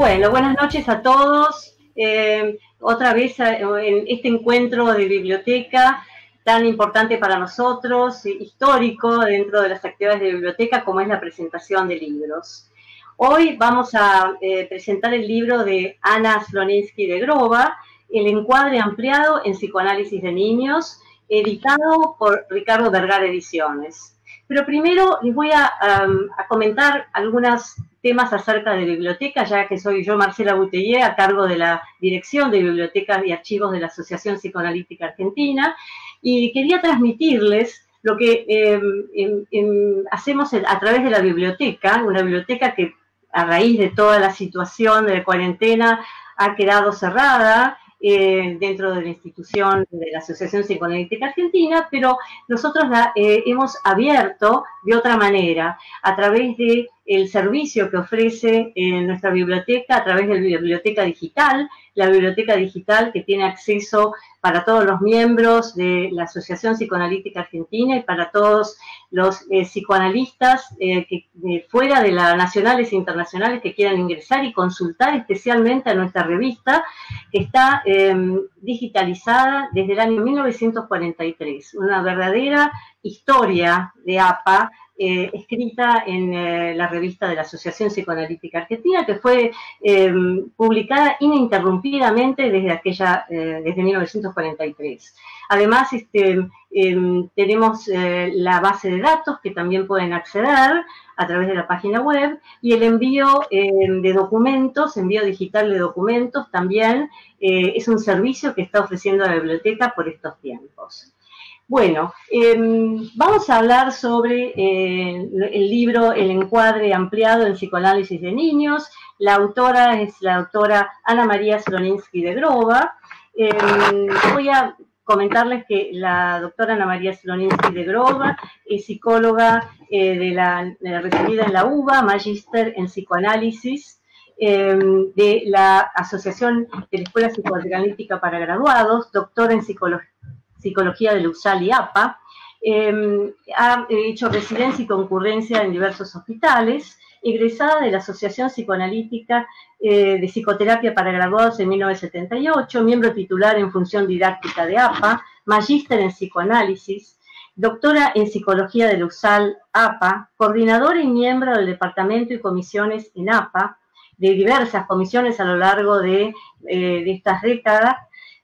Bueno, buenas noches a todos. Otra vez en este encuentro de biblioteca tan importante para nosotros, histórico dentro de las actividades de biblioteca, como es la presentación de libros. Hoy vamos a presentar el libro de Ana Slonimsky de Groba, El encuadre ampliado en psicoanálisis de niños, editado por Ricardo Vergara Ediciones. Pero primero les voy a comentar algunos temas acerca de biblioteca, ya que soy yo, Marcela Boutellier, a cargo de la Dirección de Bibliotecas y Archivos de la Asociación Psicoanalítica Argentina, y quería transmitirles lo que hacemos a través de la biblioteca, una biblioteca que a raíz de toda la situación de cuarentena ha quedado cerrada, dentro de la institución de la Asociación Psicoanalítica Argentina, pero nosotros la hemos abierto de otra manera, a través del servicio que ofrece nuestra biblioteca, a través de la biblioteca digital que tiene acceso para todos los miembros de la Asociación Psicoanalítica Argentina y para todos los psicoanalistas fuera de las nacionales e internacionales que quieran ingresar y consultar especialmente a nuestra revista, que está digitalizada desde el año 1943, una verdadera historia de APA, escrita en la revista de la Asociación Psicoanalítica Argentina, que fue publicada ininterrumpidamente desde 1943. Además, tenemos la base de datos que también pueden acceder a través de la página web, y el envío de documentos, envío digital de documentos también es un servicio que está ofreciendo la biblioteca por estos tiempos. Bueno, vamos a hablar sobre el libro El encuadre ampliado en psicoanálisis de niños. La autora es la doctora Ana María Slonimsky de Groba. Voy a comentarles que la doctora Ana María Slonimsky de Groba es psicóloga recibida en la UBA, magíster en psicoanálisis, de la Asociación de la Escuela Psicoanalítica para Graduados, doctora en Psicología de la USAL y APA, ha hecho residencia y concurrencia en diversos hospitales, egresada de la Asociación Psicoanalítica de Psicoterapia para Graduados en 1978, miembro titular en función didáctica de APA, magíster en psicoanálisis, doctora en Psicología de la USAL APA, coordinadora y miembro del departamento y comisiones en APA, de diversas comisiones a lo largo de estas décadas,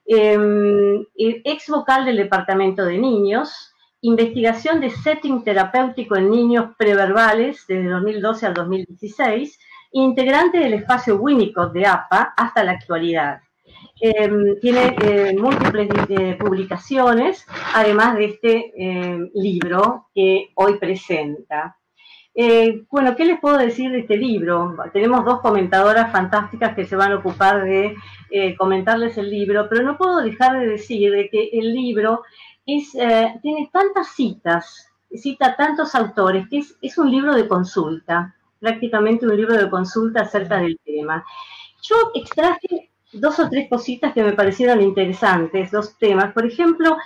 ex vocal del Departamento de Niños, investigación de setting terapéutico en niños preverbales desde 2012 al 2016, integrante del espacio Winnicott de APA hasta la actualidad. Tiene múltiples publicaciones, además de este libro que hoy presenta. Bueno, ¿qué les puedo decir de este libro? Tenemos dos comentadoras fantásticas que se van a ocupar de comentarles el libro, pero no puedo dejar de decir de que el libro tiene tantas citas, cita tantos autores, que es un libro de consulta, prácticamente un libro de consulta acerca del tema. Yo extraje dos o tres cositas que me parecieron interesantes, dos temas. Por ejemplo,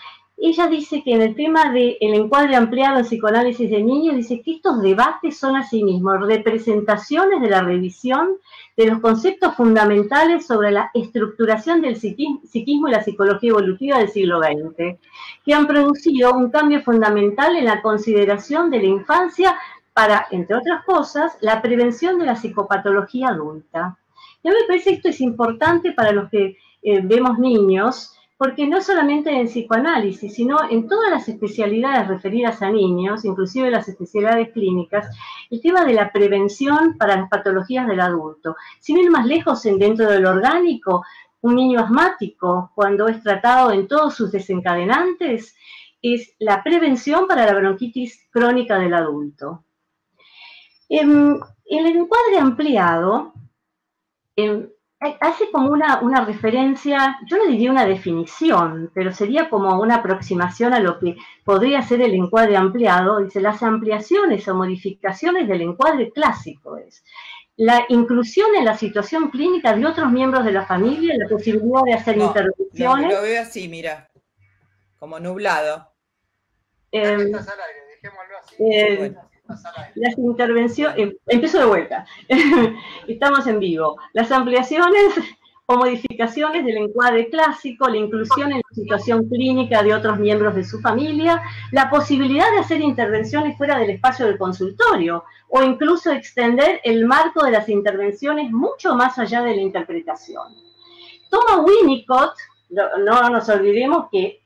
ella dice que en el tema del encuadre ampliado en psicoanálisis de niños, dice que estos debates son asimismo representaciones de la revisión de los conceptos fundamentales sobre la estructuración del psiquismo y la psicología evolutiva del siglo XX, que han producido un cambio fundamental en la consideración de la infancia para, entre otras cosas, la prevención de la psicopatología adulta. Y a mí me parece que esto es importante para los que vemos niños, porque no solamente en psicoanálisis, sino en todas las especialidades referidas a niños, inclusive las especialidades clínicas, el tema de la prevención para las patologías del adulto. Sin ir más lejos, dentro del orgánico, un niño asmático, cuando es tratado en todos sus desencadenantes, es la prevención para la bronquitis crónica del adulto. En el encuadre ampliado, hace como una referencia, yo no diría una definición, pero sería como una aproximación a lo que podría ser el encuadre ampliado. Dice, las ampliaciones o modificaciones del encuadre clásico es la inclusión en la situación clínica de otros miembros de la familia, la posibilidad de hacer intervenciones. Lo veo así, mira, como nublado. Estás al aire, dejémoslo así. Las intervenciones, empiezo de vuelta, estamos en vivo. Las ampliaciones o modificaciones del encuadre clásico, la inclusión en la situación clínica de otros miembros de su familia, la posibilidad de hacer intervenciones fuera del espacio del consultorio o incluso extender el marco de las intervenciones mucho más allá de la interpretación. Toma Winnicott, no nos olvidemos que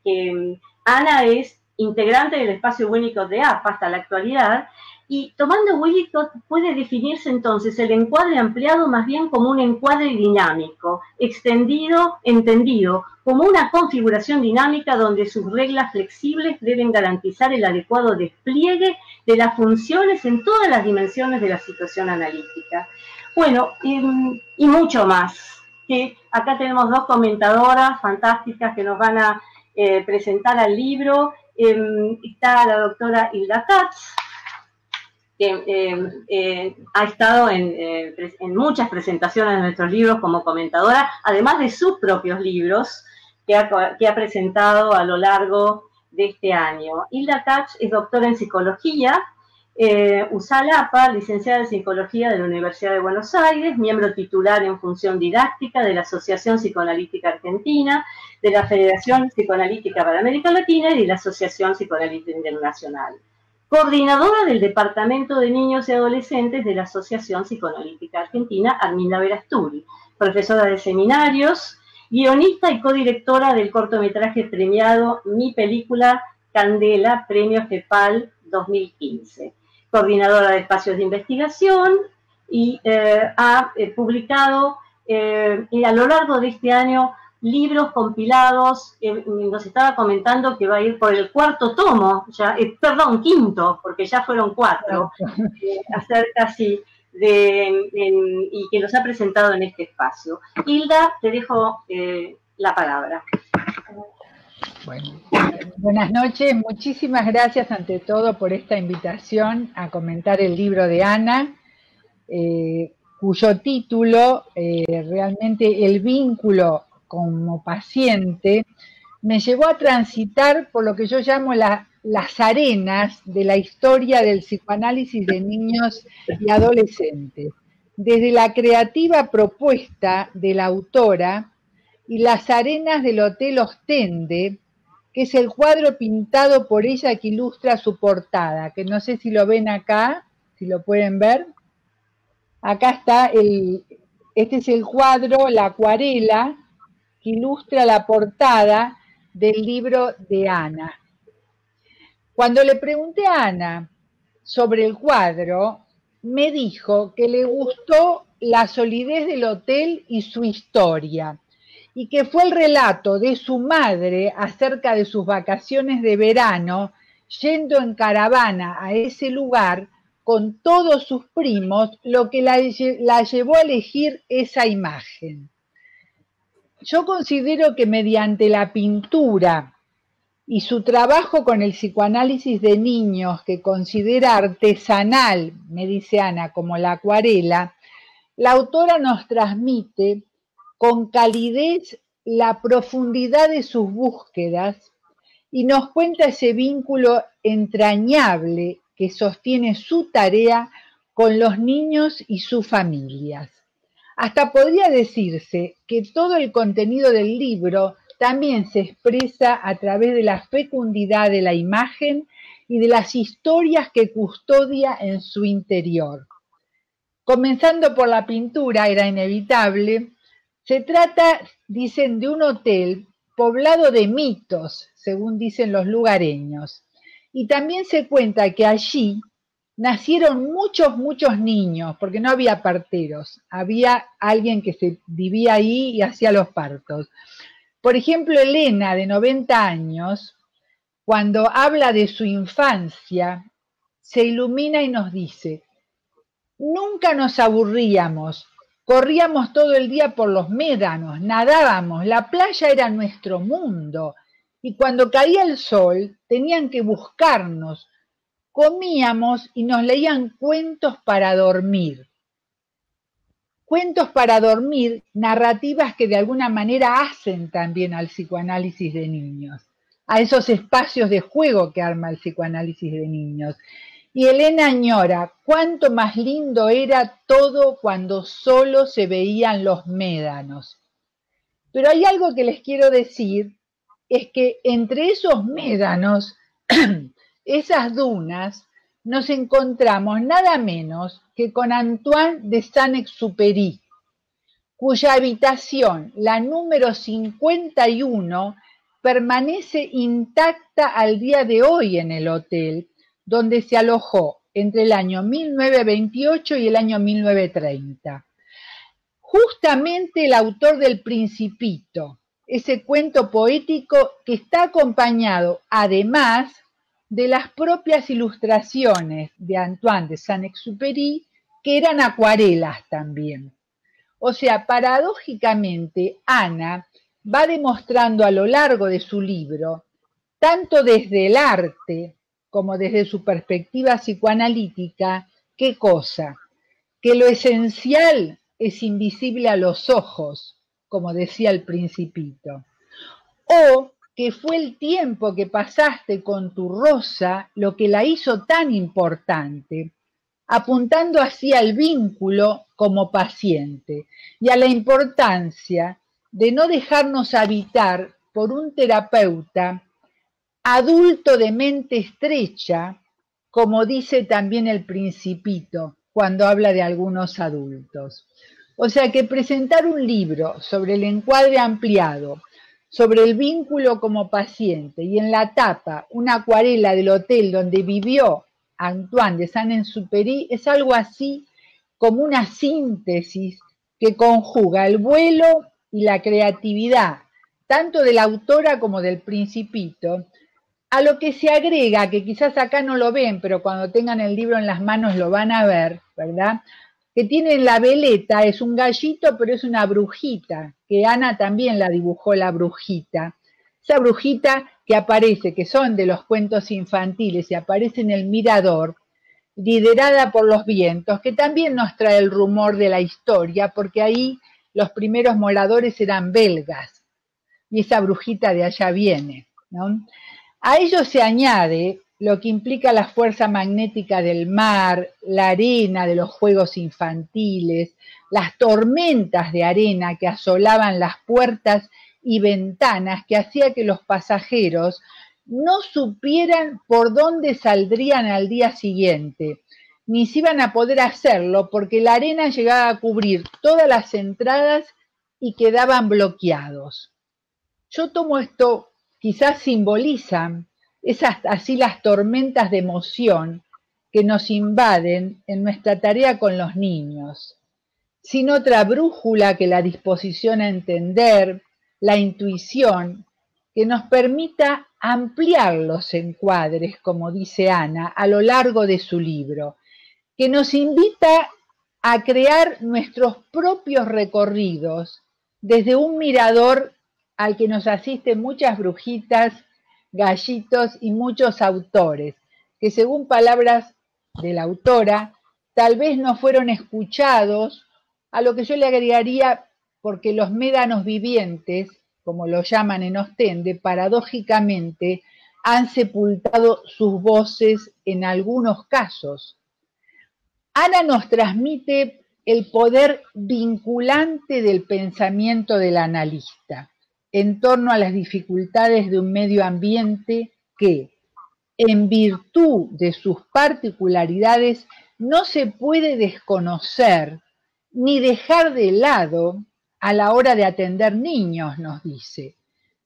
Ana es integrante del espacio Winnicott de APA hasta la actualidad, y tomando Winnicott puede definirse entonces el encuadre ampliado más bien como un encuadre dinámico, entendido como una configuración dinámica donde sus reglas flexibles deben garantizar el adecuado despliegue de las funciones en todas las dimensiones de la situación analítica. Bueno, y mucho más. Que acá tenemos dos comentadoras fantásticas que nos van a presentar al libro. Está la doctora Hilda Katz, que ha estado en muchas presentaciones de nuestros libros como comentadora, además de sus propios libros que ha presentado a lo largo de este año. Hilda Katz es doctora en psicología, USALAPA, licenciada en Psicología de la Universidad de Buenos Aires, miembro titular en función didáctica de la Asociación Psicoanalítica Argentina, de la Federación Psicoanalítica para América Latina y de la Asociación Psicoanalítica Internacional. Coordinadora del Departamento de Niños y Adolescentes de la Asociación Psicoanalítica Argentina, Arminda Verasturi, profesora de seminarios, guionista y codirectora del cortometraje premiado Mi Película Candela, Premio FEPAL 2015. Coordinadora de espacios de investigación y ha publicado a lo largo de este año libros compilados. Nos estaba comentando que va a ir por el cuarto tomo, quinto, porque ya fueron 4, acerca así y que los ha presentado en este espacio. Hilda, te dejo la palabra. Bueno, buenas noches, muchísimas gracias ante todo por esta invitación a comentar el libro de Ana, cuyo título, realmente el vínculo como paciente, me llevó a transitar por lo que yo llamo las arenas de la historia del psicoanálisis de niños y adolescentes, desde la creativa propuesta de la autora y las arenas del Hotel Ostende, que es el cuadro pintado por ella que ilustra su portada, que no sé si lo ven acá, si lo pueden ver. Acá está este es el cuadro, la acuarela, que ilustra la portada del libro de Ana. Cuando le pregunté a Ana sobre el cuadro, me dijo que le gustó la solidez del hotel y su historia, y que fue el relato de su madre acerca de sus vacaciones de verano, yendo en caravana a ese lugar con todos sus primos, lo que la llevó a elegir esa imagen. Yo considero que mediante la pintura y su trabajo con el psicoanálisis de niños, que considera artesanal, me dice Ana, como la acuarela, la autora nos transmite con calidez la profundidad de sus búsquedas y nos cuenta ese vínculo entrañable que sostiene su tarea con los niños y sus familias. Hasta podría decirse que todo el contenido del libro también se expresa a través de la fecundidad de la imagen y de las historias que custodia en su interior. Comenzando por la pintura, era inevitable. Se trata, dicen, de un hotel poblado de mitos, según dicen los lugareños. Y también se cuenta que allí nacieron muchos niños, porque no había parteros, había alguien que se vivía ahí y hacía los partos. Por ejemplo, Elena, de 90 años, cuando habla de su infancia, se ilumina y nos dice: nunca nos aburríamos, corríamos todo el día por los médanos, nadábamos, la playa era nuestro mundo, y cuando caía el sol tenían que buscarnos, comíamos y nos leían cuentos para dormir. Cuentos para dormir, narrativas que de alguna manera hacen también al psicoanálisis de niños, a esos espacios de juego que arma el psicoanálisis de niños. Y Elena añora, cuánto más lindo era todo cuando solo se veían los médanos. Pero hay algo que les quiero decir, es que entre esos médanos, esas dunas, nos encontramos nada menos que con Antoine de Saint-Exupéry, cuya habitación, la número 51, permanece intacta al día de hoy en el hotel, donde se alojó entre el año 1928 y el año 1930. Justamente el autor del Principito, ese cuento poético que está acompañado, además, de las propias ilustraciones de Antoine de Saint-Exupéry, que eran acuarelas también. O sea, paradójicamente, Ana va demostrando a lo largo de su libro, tanto desde el arte como desde su perspectiva psicoanalítica, ¿qué cosa? Que lo esencial es invisible a los ojos, como decía el Principito, o que fue el tiempo que pasaste con tu rosa lo que la hizo tan importante, apuntando así al vínculo como paciente y a la importancia de no dejarnos habitar por un terapeuta adulto de mente estrecha, como dice también el Principito cuando habla de algunos adultos. O sea que presentar un libro sobre el encuadre ampliado, sobre el vínculo como paciente y en la tapa una acuarela del hotel donde vivió Antoine de Saint-Exupéry es algo así como una síntesis que conjuga el vuelo y la creatividad, tanto de la autora como del Principito, a lo que se agrega, que quizás acá no lo ven, pero cuando tengan el libro en las manos lo van a ver, ¿verdad? Que tienen la veleta, es un gallito, pero es una brujita, que Ana también la dibujó, la brujita. Esa brujita que aparece, que son de los cuentos infantiles y aparece en el mirador, liderada por los vientos, que también nos trae el rumor de la historia, porque ahí los primeros moradores eran belgas, y esa brujita de allá viene, ¿no? A ello se añade lo que implica la fuerza magnética del mar, la arena de los juegos infantiles, las tormentas de arena que asolaban las puertas y ventanas, que hacía que los pasajeros no supieran por dónde saldrían al día siguiente, ni si iban a poder hacerlo, porque la arena llegaba a cubrir todas las entradas y quedaban bloqueados. Yo tomo esto, quizás simbolizan así las tormentas de emoción que nos invaden en nuestra tarea con los niños, sin otra brújula que la disposición a entender, la intuición, que nos permita ampliar los encuadres, como dice Ana, a lo largo de su libro, que nos invita a crear nuestros propios recorridos desde un mirador al que nos asisten muchas brujitas, gallitos y muchos autores, que según palabras de la autora, tal vez no fueron escuchados, a lo que yo le agregaría porque los médanos vivientes, como lo llaman en Ostende, paradójicamente han sepultado sus voces en algunos casos. Ana nos transmite el poder vinculante del pensamiento del analista en torno a las dificultades de un medio ambiente que, en virtud de sus particularidades, no se puede desconocer ni dejar de lado a la hora de atender niños, nos dice,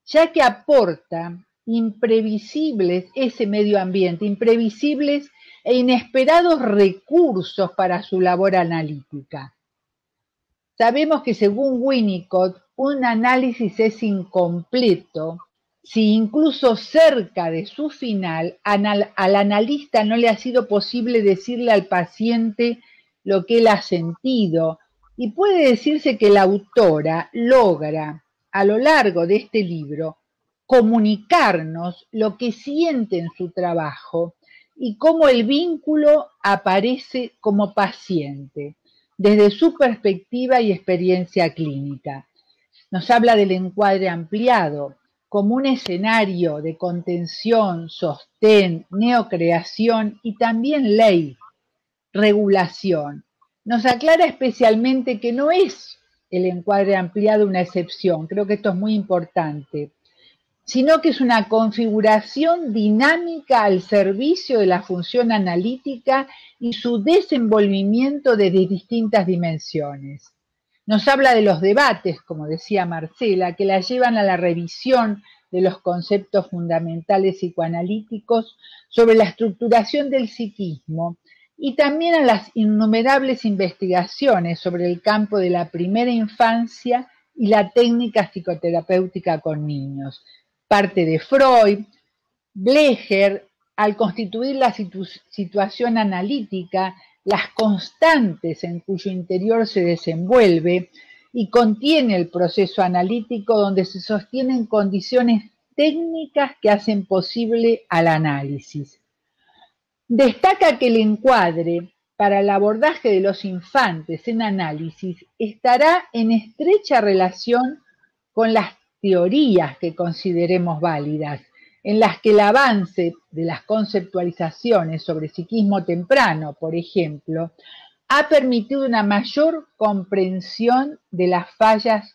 ya que aporta imprevisibles ese medio ambiente, imprevisibles e inesperados recursos para su labor analítica. Sabemos que según Winnicott, un análisis es incompleto si incluso cerca de su final al analista no le ha sido posible decirle al paciente lo que él ha sentido, y puede decirse que la autora logra a lo largo de este libro comunicarnos lo que siente en su trabajo y cómo el vínculo aparece como paciente, desde su perspectiva y experiencia clínica. Nos habla del encuadre ampliado, como un escenario de contención, sostén, neocreación y también ley, regulación. Nos aclara especialmente que no es el encuadre ampliado una excepción, creo que esto es muy importante, sino que es una configuración dinámica al servicio de la función analítica y su desenvolvimiento desde distintas dimensiones. Nos habla de los debates, como decía Marcela, que la llevan a la revisión de los conceptos fundamentales psicoanalíticos sobre la estructuración del psiquismo y también a las innumerables investigaciones sobre el campo de la primera infancia y la técnica psicoterapéutica con niños. Parte de Freud, Blecher, al constituir la situación analítica, las constantes en cuyo interior se desenvuelve y contiene el proceso analítico donde se sostienen condiciones técnicas que hacen posible al análisis. Destaca que el encuadre para el abordaje de los infantes en análisis estará en estrecha relación con las teorías que consideremos válidas, en las que el avance de las conceptualizaciones sobre psiquismo temprano, por ejemplo, ha permitido una mayor comprensión de las fallas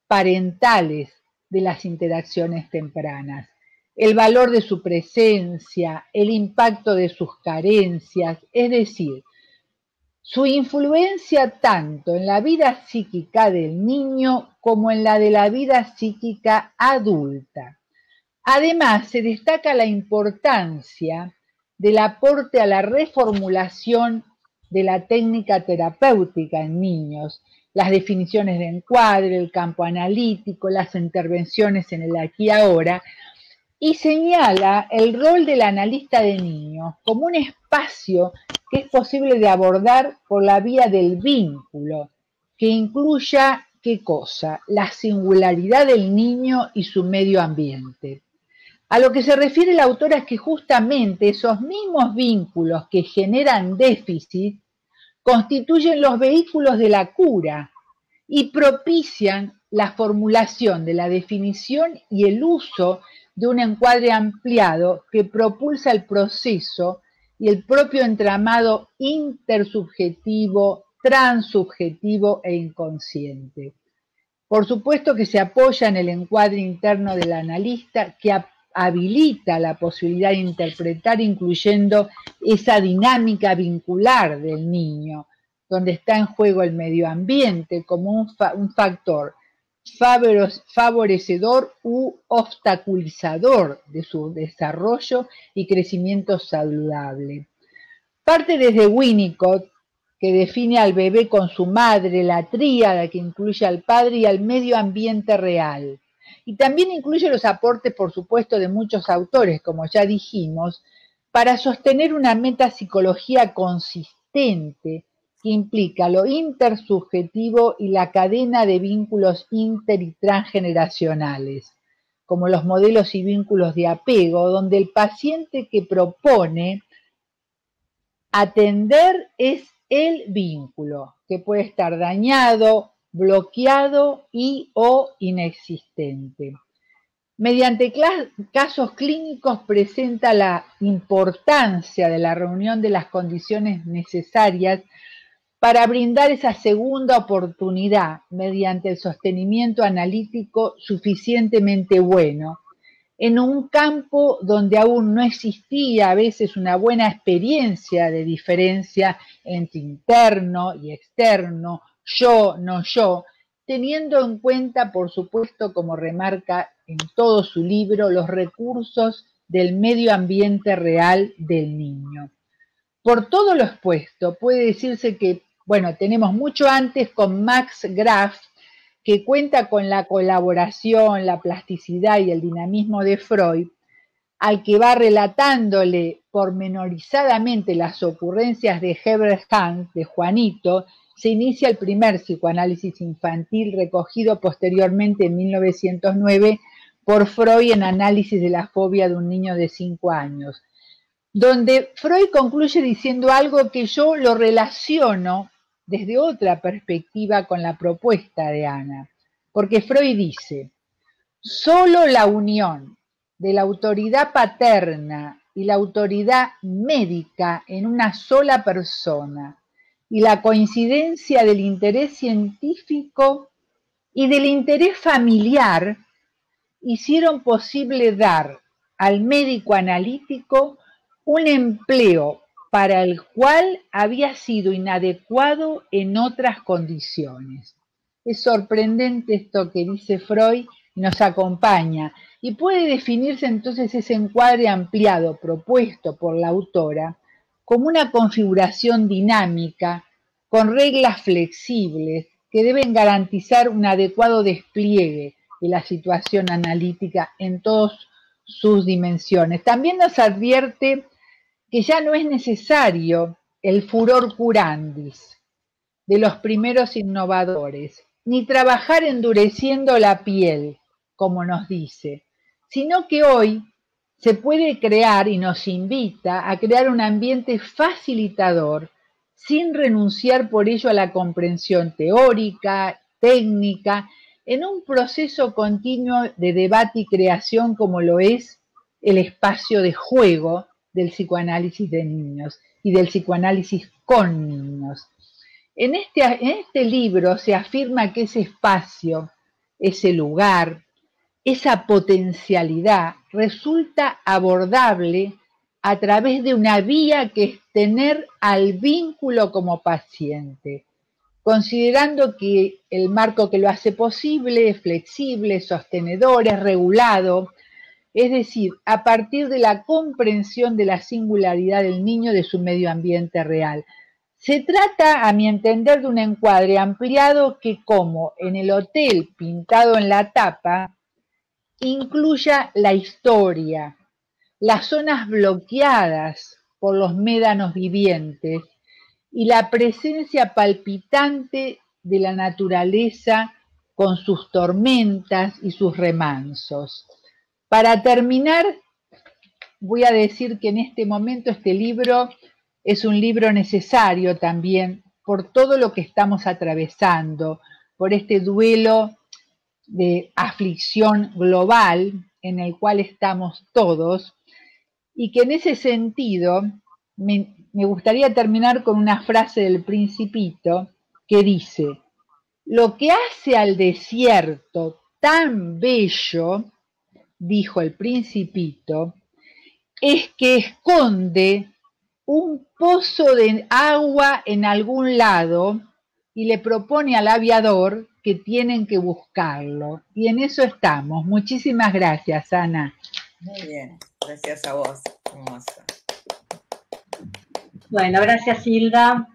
parentales de las interacciones tempranas, el valor de su presencia, el impacto de sus carencias, es decir, su influencia tanto en la vida psíquica del niño como en la de la vida psíquica adulta. Además, se destaca la importancia del aporte a la reformulación de la técnica terapéutica en niños, las definiciones de encuadre, el campo analítico, las intervenciones en el aquí y ahora, y señala el rol del analista de niños como un espacio que es posible de abordar por la vía del vínculo, que incluya, ¿qué cosa? La singularidad del niño y su medio ambiente. A lo que se refiere la autora es que justamente esos mismos vínculos que generan déficit constituyen los vehículos de la cura y propician la formulación de la definición y el uso de un encuadre ampliado que propulsa el proceso y el propio entramado intersubjetivo, transsubjetivo e inconsciente. Por supuesto que se apoya en el encuadre interno del analista que habilita la posibilidad de interpretar incluyendo esa dinámica vincular del niño, donde está en juego el medio ambiente como un factor favorecedor u obstaculizador de su desarrollo y crecimiento saludable. Parte desde Winnicott, que define al bebé con su madre, la tríada que incluye al padre y al medio ambiente real. Y también incluye los aportes, por supuesto, de muchos autores, como ya dijimos, para sostener una metapsicología consistente que implica lo intersubjetivo y la cadena de vínculos inter y transgeneracionales, como los modelos y vínculos de apego, donde el paciente que propone atender es el vínculo, que puede estar dañado, bloqueado y o inexistente. Mediante casos clínicos presenta la importancia de la reunión de las condiciones necesarias para brindar esa segunda oportunidad mediante el sostenimiento analítico suficientemente bueno, en un campo donde aún no existía a veces una buena experiencia de diferencia entre interno y externo, yo, no yo, teniendo en cuenta, por supuesto, como remarca en todo su libro, los recursos del medio ambiente real del niño. Por todo lo expuesto, puede decirse que, bueno, tenemos mucho antes con Max Graf, que cuenta con la colaboración, la plasticidad y el dinamismo de Freud, al que va relatándole pormenorizadamente las ocurrencias de Herbert Hans, de Juanito, se inicia el primer psicoanálisis infantil recogido posteriormente en 1909 por Freud en Análisis de la fobia de un niño de 5 años, donde Freud concluye diciendo algo que yo lo relaciono desde otra perspectiva con la propuesta de Ana, porque Freud dice, Solo la unión de la autoridad paterna y la autoridad médica en una sola persona y la coincidencia del interés científico y del interés familiar hicieron posible dar al médico analítico un empleo para el cual había sido inadecuado en otras condiciones. Es sorprendente esto que dice Freud y nos acompaña. Y puede definirse entonces ese encuadre ampliado propuesto por la autora como una configuración dinámica con reglas flexibles que deben garantizar un adecuado despliegue de la situación analítica en todas sus dimensiones. También nos advierte que ya no es necesario el furor curandis de los primeros innovadores, ni trabajar endureciendo la piel, como nos dice, sino que hoy se puede crear y nos invita a crear un ambiente facilitador sin renunciar por ello a la comprensión teórica, técnica, en un proceso continuo de debate y creación como lo es el espacio de juego del psicoanálisis de niños y del psicoanálisis con niños. En este libro se afirma que ese espacio, ese lugar, esa potencialidad resulta abordable a través de una vía que es tener al vínculo como paciente, considerando que el marco que lo hace posible es flexible, sostenedor, es regulado, es decir, a partir de la comprensión de la singularidad del niño de su medio ambiente real. Se trata, a mi entender, de un encuadre ampliado que, como en el hotel pintado en la tapa, incluya la historia, las zonas bloqueadas por los médanos vivientes y la presencia palpitante de la naturaleza con sus tormentas y sus remansos. Para terminar, voy a decir que en este momento este libro es un libro necesario también por todo lo que estamos atravesando, por este duelo de aflicción global en el cual estamos todos, y que en ese sentido me gustaría terminar con una frase del Principito que dice: lo que hace al desierto tan bello, dijo el Principito, es que esconde un pozo de agua en algún lado y le propone al aviador que tienen que buscarlo. Y en eso estamos. Muchísimas gracias, Ana. Muy bien, gracias a vos, hermosa. Bueno, gracias, Hilda.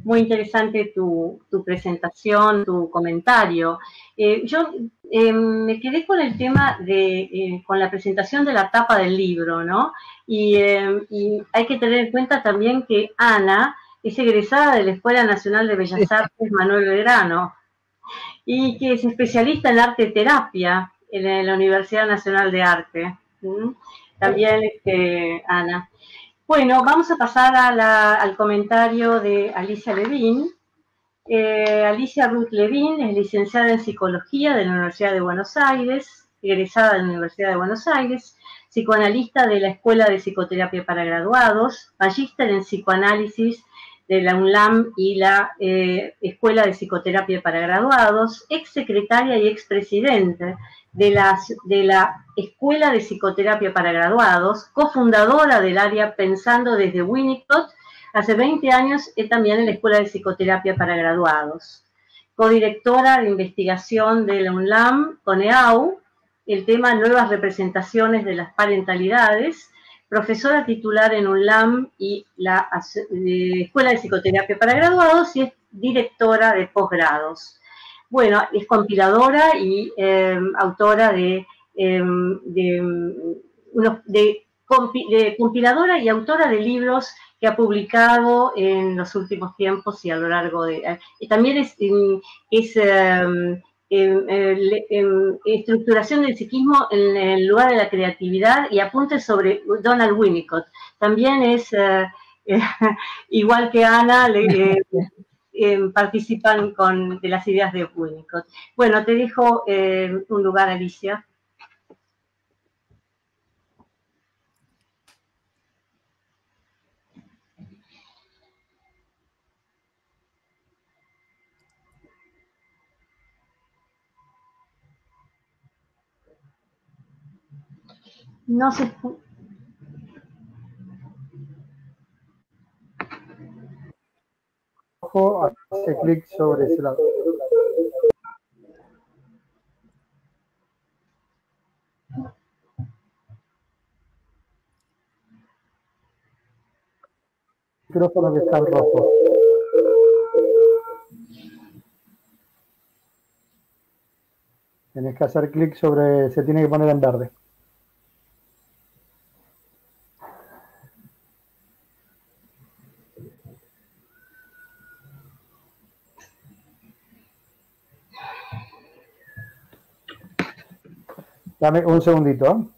Muy interesante tu presentación, tu comentario. Yo me quedé con el tema con la presentación de la tapa del libro, ¿no? Y hay que tener en cuenta también que Ana es egresada de la Escuela Nacional de Bellas Artes Manuel Belgrano y que es especialista en arte terapia en la Universidad Nacional de Arte. También Ana. Bueno, vamos a pasar al comentario de Alicia Levin. Alicia Ruth Levin es licenciada en Psicología de la Universidad de Buenos Aires, egresada de la Universidad de Buenos Aires, psicoanalista de la Escuela de Psicoterapia para Graduados, magíster en Psicoanálisis de la UNLAM y la Escuela de Psicoterapia para Graduados, exsecretaria y expresidente de la Escuela de Psicoterapia para Graduados, cofundadora del área Pensando desde Winnicott, hace 20 años también en la Escuela de Psicoterapia para Graduados, codirectora de investigación de la UNLAM con EAU, el tema Nuevas representaciones de las parentalidades, profesora titular en UNLAM y la Escuela de Psicoterapia para Graduados y es directora de posgrados. Bueno, es compiladora y autora compiladora y autora de libros que ha publicado en los últimos tiempos y a lo largo de... también es estructuración del psiquismo en el lugar de la creatividad y apuntes sobre Donald Winnicott. También es, igual que Ana, participan de las ideas de Winnicott. Bueno, te dejo un lugar, Alicia. No se escucha. Hace clic sobre ese lado. El micrófono que está en rojo. Tienes que hacer clic sobre, se tiene que poner en verde. Dame un segundito.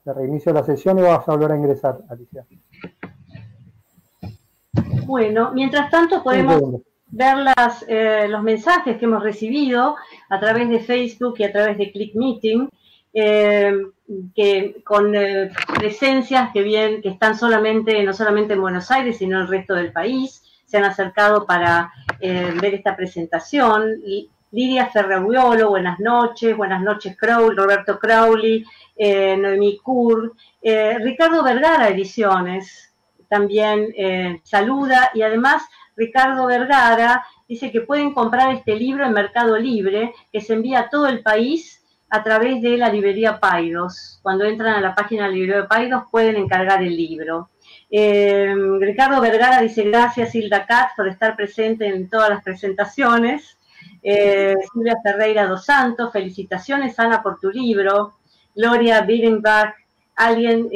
Te reinicio la sesión y vas a volver a ingresar, Alicia. Bueno, mientras tanto podemos ver los mensajes que hemos recibido a través de Facebook y a través de Click Meeting, que con presencias que están no solamente en Buenos Aires, sino en el resto del país, se han acercado para ver esta presentación. Lidia Ferraguiolo, buenas noches Crowley, Roberto Crowley, Noemí Kur, Ricardo Vergara Ediciones también saluda, y además Ricardo Vergara dice que pueden comprar este libro en Mercado Libre, que se envía a todo el país a través de la librería Paidós. Cuando entran a la página de la librería Paidós pueden encargar el libro. Ricardo Vergara dice: gracias Hilda Katz por estar presente en todas las presentaciones. Silvia Ferreira dos Santos, felicitaciones Ana por tu libro. Gloria Birenbach, alguien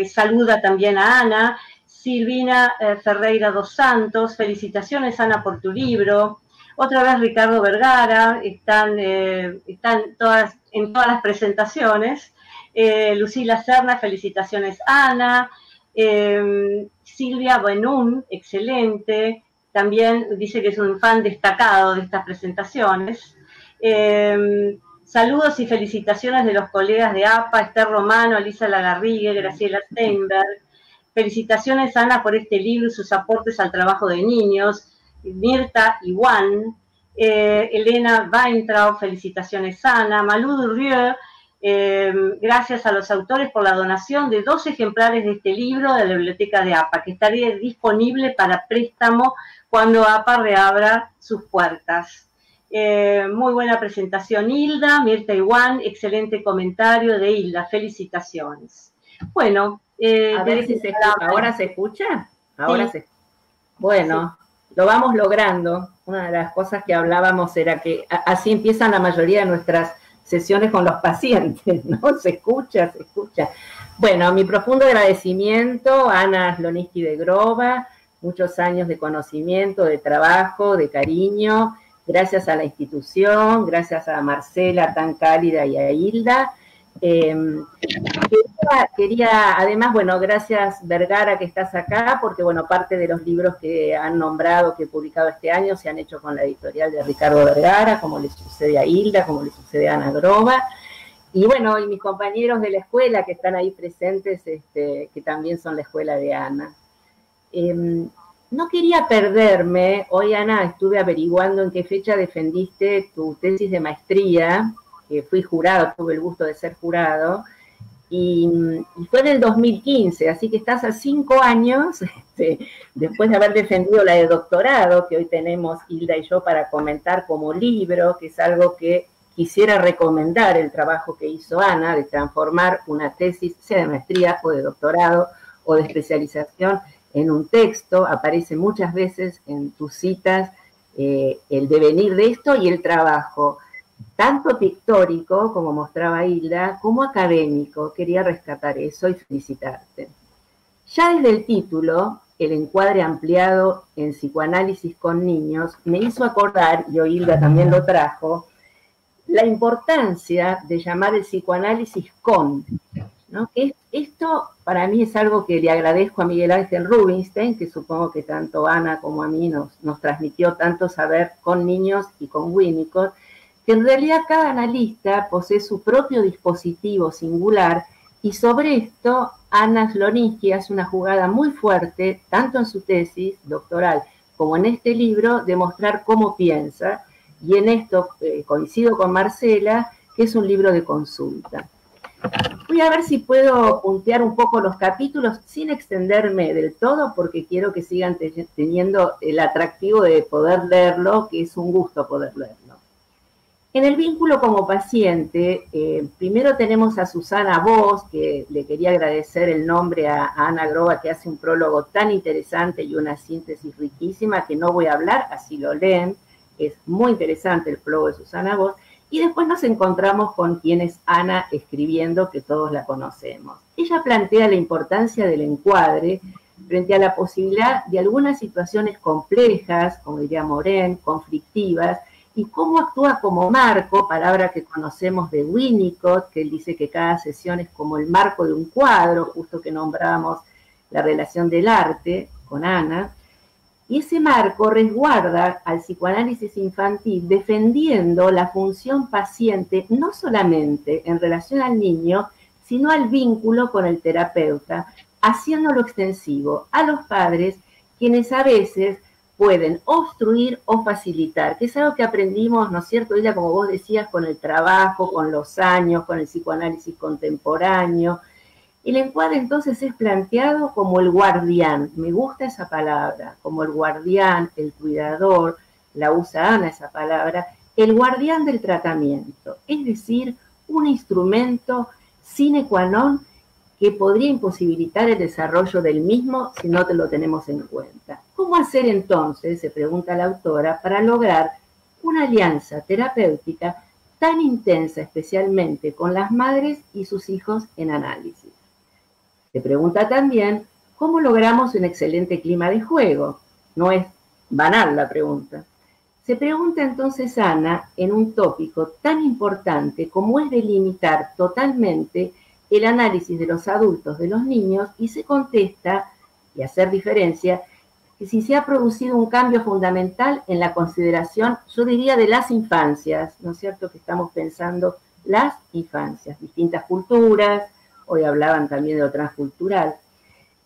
saluda también a Ana. Silvina Ferreira dos Santos, felicitaciones Ana por tu libro. Otra vez Ricardo Vergara, están en todas las presentaciones. Lucila Serna, felicitaciones Ana. Silvia Benún, excelente. También dice que es un fan destacado de estas presentaciones. Saludos y felicitaciones de los colegas de APA, Esther Romano, Elisa Lagarrigue, Graciela Steinberg. Felicitaciones, Ana, por este libro y sus aportes al trabajo de niños. Mirta Iwan, Elena Weintraub, felicitaciones, Ana. Malou Durrieu, gracias a los autores por la donación de 2 ejemplares de este libro de la biblioteca de APA, que estaría disponible para préstamo cuando APA reabra sus puertas. Muy buena presentación, Hilda. Mirta Iwan, excelente comentario de Hilda, felicitaciones. Bueno, a ver si se escucha. ¿Ahora se escucha? Ahora sí. Bueno, sí. Lo vamos logrando. Una de las cosas que hablábamos era que así empiezan la mayoría de nuestras sesiones con los pacientes, ¿no? Se escucha, se escucha. Bueno, mi profundo agradecimiento a Ana Sloniski de Groba, muchos años de conocimiento, de trabajo, de cariño, gracias a la institución, gracias a Marcela tan cálida y a Hilda. Quería, además, bueno, gracias Vergara que estás acá, porque bueno, parte de los libros que han nombrado, que he publicado este año, se han hecho con la editorial de Ricardo Vergara, como le sucede a Hilda, como le sucede a Ana Groba, y bueno, y mis compañeros de la escuela que están ahí presentes, que también son la escuela de Ana. No quería perderme, hoy Ana estuve averiguando en qué fecha defendiste tu tesis de maestría, que fui jurado, tuve el gusto de ser jurado, y fue en el 2015, así que estás a 5 años, después de haber defendido la de doctorado, que hoy tenemos Hilda y yo para comentar como libro, que es algo que quisiera recomendar, el trabajo que hizo Ana, de transformar una tesis, sea de maestría o de doctorado o de especialización, en un texto. Aparece muchas veces en tus citas el devenir de esto y el trabajo, tanto pictórico, como mostraba Hilda, como académico. Quería rescatar eso y felicitarte. Ya desde el título, el encuadre ampliado en psicoanálisis con niños, me hizo acordar, y Hilda también lo trajo, la importancia de llamar el psicoanálisis con, ¿no? Esto para mí es algo que le agradezco a Miguel Ángel Rubinstein, que supongo que tanto Ana como a mí nos transmitió tanto saber con niños y con Winnicott, que en realidad cada analista posee su propio dispositivo singular, y sobre esto Ana Sloniski hace una jugada muy fuerte, tanto en su tesis doctoral como en este libro, de mostrar cómo piensa, y en esto coincido con Marcela, que es un libro de consulta. Voy a ver si puedo puntear un poco los capítulos sin extenderme del todo, porque quiero que sigan teniendo el atractivo de poder leerlo, que es un gusto poder leerlo. En el vínculo como paciente, primero tenemos a Susana Voss, que le quería agradecer el nombre a Ana Groba, que hace un prólogo tan interesante y una síntesis riquísima, que no voy a hablar, así lo leen. Es muy interesante el prólogo de Susana Voss. Y después nos encontramos con quien es Ana escribiendo, que todos la conocemos. Ella plantea la importancia del encuadre frente a la posibilidad de algunas situaciones complejas, como diría Moren, conflictivas, y cómo actúa como marco, palabra que conocemos de Winnicott, que él dice que cada sesión es como el marco de un cuadro, justo que nombrábamos la relación del arte con Ana, y ese marco resguarda al psicoanálisis infantil defendiendo la función paciente no solamente en relación al niño, sino al vínculo con el terapeuta, haciéndolo extensivo a los padres, quienes a veces pueden obstruir o facilitar, que es algo que aprendimos, ¿no es cierto, Ella, como vos decías, con el trabajo, con los años, con el psicoanálisis contemporáneo. El encuadre entonces es planteado como el guardián, me gusta esa palabra, como el guardián, el cuidador, la usa Ana esa palabra, el guardián del tratamiento, es decir, un instrumento sine qua non que podría imposibilitar el desarrollo del mismo si no te lo tenemos en cuenta. ¿Cómo hacer entonces, se pregunta la autora, para lograr una alianza terapéutica tan intensa, especialmente con las madres y sus hijos en análisis? Se pregunta también, ¿cómo logramos un excelente clima de juego? No es banal la pregunta. Se pregunta entonces Ana en un tópico tan importante como es delimitar totalmente el análisis de los adultos de los niños, y se contesta, y hacer diferencia, que si se ha producido un cambio fundamental en la consideración, yo diría, de las infancias, ¿no es cierto? Que estamos pensando las infancias, distintas culturas, hoy hablaban también de lo transcultural,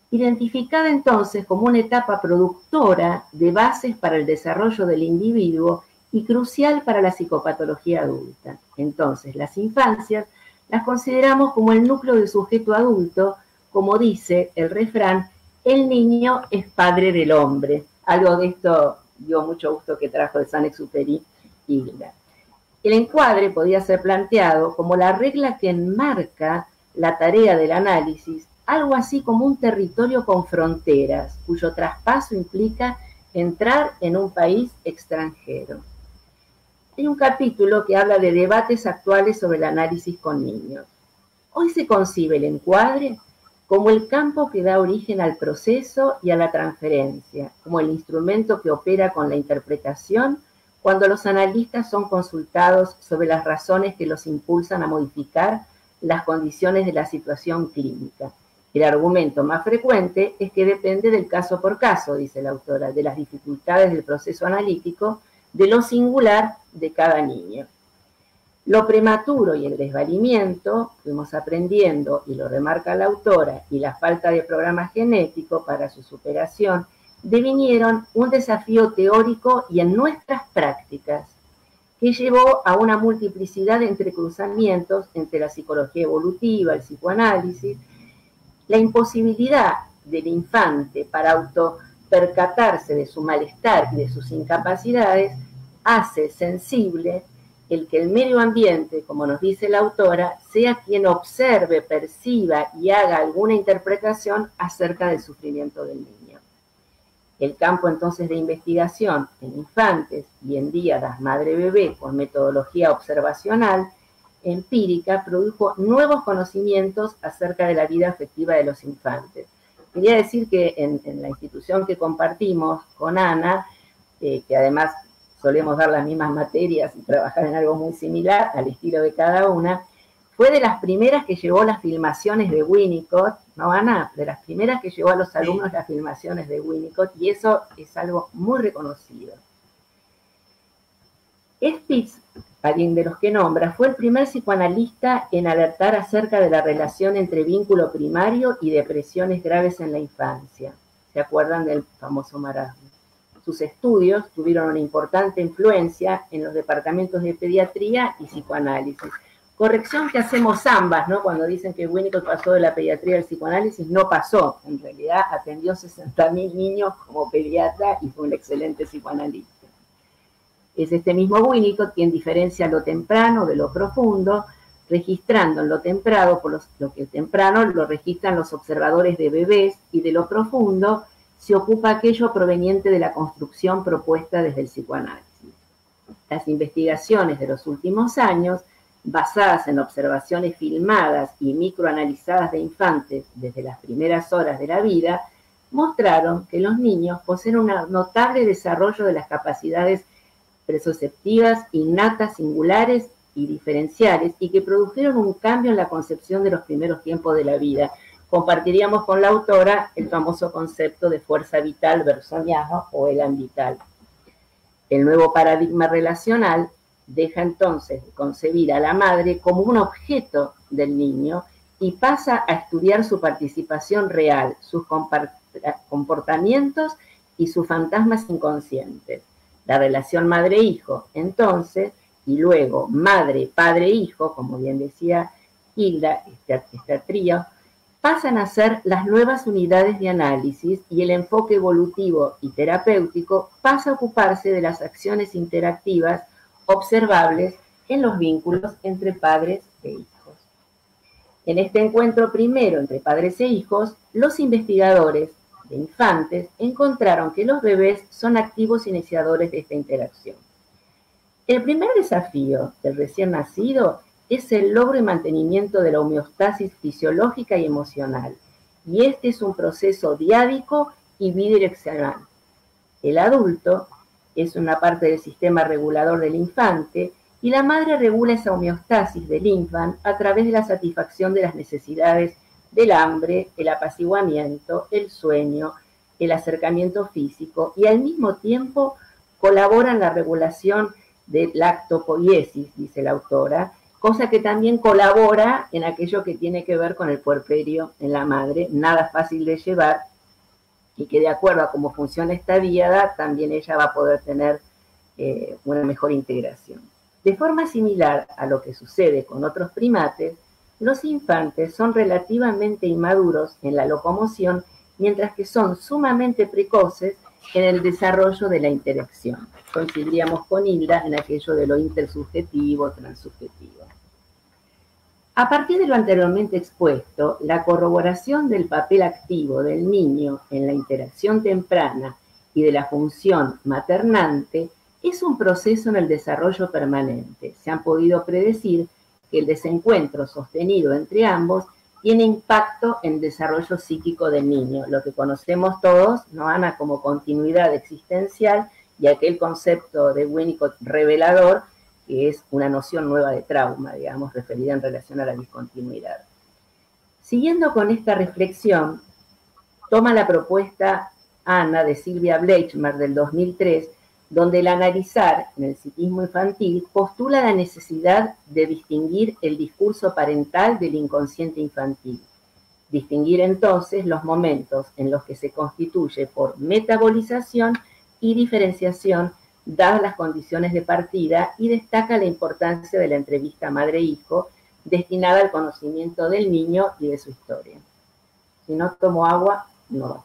identificada entonces como una etapa productora de bases para el desarrollo del individuo y crucial para la psicopatología adulta. Entonces, las infancias las consideramos como el núcleo del sujeto adulto, como dice el refrán, el niño es padre del hombre. Algo de esto dio mucho gusto que trajo de Saint-Exupéry Hilda. El encuadre podía ser planteado como la regla que enmarca la tarea del análisis, algo así como un territorio con fronteras, cuyo traspaso implica entrar en un país extranjero. Hay un capítulo que habla de debates actuales sobre el análisis con niños. Hoy se concibe el encuadre como el campo que da origen al proceso y a la transferencia, como el instrumento que opera con la interpretación cuando los analistas son consultados sobre las razones que los impulsan a modificar las condiciones de la situación clínica. El argumento más frecuente es que depende del caso por caso, dice la autora, de las dificultades del proceso analítico, de lo singular de cada niño. Lo prematuro y el desvalimiento, fuimos aprendiendo, y lo remarca la autora, y la falta de programa genético para su superación, devinieron un desafío teórico y en nuestras prácticas, que llevó a una multiplicidad de entrecruzamientos entre la psicología evolutiva, el psicoanálisis, la imposibilidad del infante para autopercatarse de su malestar y de sus incapacidades hace sensible el que el medio ambiente, como nos dice la autora, sea quien observe, perciba y haga alguna interpretación acerca del sufrimiento del niño. El campo entonces de investigación en infantes y en días madre-bebé con metodología observacional empírica produjo nuevos conocimientos acerca de la vida afectiva de los infantes. quería decir que en la institución que compartimos con Ana, que además solemos dar las mismas materias y trabajar en algo muy similar al estilo de cada una, fue de las primeras que llevó las filmaciones de Winnicott, ¿no, Ana? De las primeras que llevó a los alumnos las filmaciones de Winnicott, y eso es algo muy reconocido. Spitz, alguien de los que nombra, fue el primer psicoanalista en alertar acerca de la relación entre vínculo primario y depresiones graves en la infancia. ¿Se acuerdan del famoso marasmo? Sus estudios tuvieron una importante influencia en los departamentos de pediatría y psicoanálisis. Corrección que hacemos ambas, ¿no? Cuando dicen que Winnicott pasó de la pediatría al psicoanálisis, no pasó. En realidad atendió 60.000 niños como pediatra y fue un excelente psicoanalista. Es este mismo Winnicott quien diferencia lo temprano de lo profundo, registrando en lo temprano, lo que temprano lo registran los observadores de bebés, y de lo profundo se ocupa aquello proveniente de la construcción propuesta desde el psicoanálisis. Las investigaciones de los últimos años, basadas en observaciones filmadas y microanalizadas de infantes desde las primeras horas de la vida, mostraron que los niños poseen un notable desarrollo de las capacidades presoceptivas, innatas, singulares y diferenciales, y que produjeron un cambio en la concepción de los primeros tiempos de la vida. Compartiríamos con la autora el famoso concepto de fuerza vital bersoniano o elan vital. El nuevo paradigma relacional deja entonces de concebir a la madre como un objeto del niño y pasa a estudiar su participación real, sus comportamientos y sus fantasmas inconscientes. La relación madre-hijo, entonces, y luego madre-padre-hijo, como bien decía Hilda, este trío, pasan a ser las nuevas unidades de análisis, y el enfoque evolutivo y terapéutico pasa a ocuparse de las acciones interactivas observables en los vínculos entre padres e hijos. En este encuentro primero entre padres e hijos, los investigadores de infantes encontraron que los bebés son activos iniciadores de esta interacción. El primer desafío del recién nacido es el logro y mantenimiento de la homeostasis fisiológica y emocional, y este es un proceso diádico y bidireccional. El adulto es una parte del sistema regulador del infante, y la madre regula esa homeostasis del infante a través de la satisfacción de las necesidades del hambre, el apaciguamiento, el sueño, el acercamiento físico, y al mismo tiempo colabora en la regulación de lactopoiesis, dice la autora, cosa que también colabora en aquello que tiene que ver con el puerperio en la madre, nada fácil de llevar, y que de acuerdo a cómo funciona esta diada, también ella va a poder tener una mejor integración. De forma similar a lo que sucede con otros primates, los infantes son relativamente inmaduros en la locomoción, mientras que son sumamente precoces en el desarrollo de la interacción. Coincidiríamos con Hilda en aquello de lo intersubjetivo, transsubjetivo. A partir de lo anteriormente expuesto, la corroboración del papel activo del niño en la interacción temprana y de la función maternante es un proceso en el desarrollo permanente. Se han podido predecir que el desencuentro sostenido entre ambos tiene impacto en el desarrollo psíquico del niño, lo que conocemos todos, ¿no, Ana?, como continuidad existencial, y aquel concepto de Winnicott revelador, que es una noción nueva de trauma, digamos, referida en relación a la discontinuidad. Siguiendo con esta reflexión, toma la propuesta Ana de Silvia Bleichmer del 2003, donde el analizar en el psiquismo infantil postula la necesidad de distinguir el discurso parental del inconsciente infantil. Distinguir entonces los momentos en los que se constituye por metabolización y diferenciación dadas las condiciones de partida, y destaca la importancia de la entrevista madre-hijo destinada al conocimiento del niño y de su historia. Si no tomo agua, no va.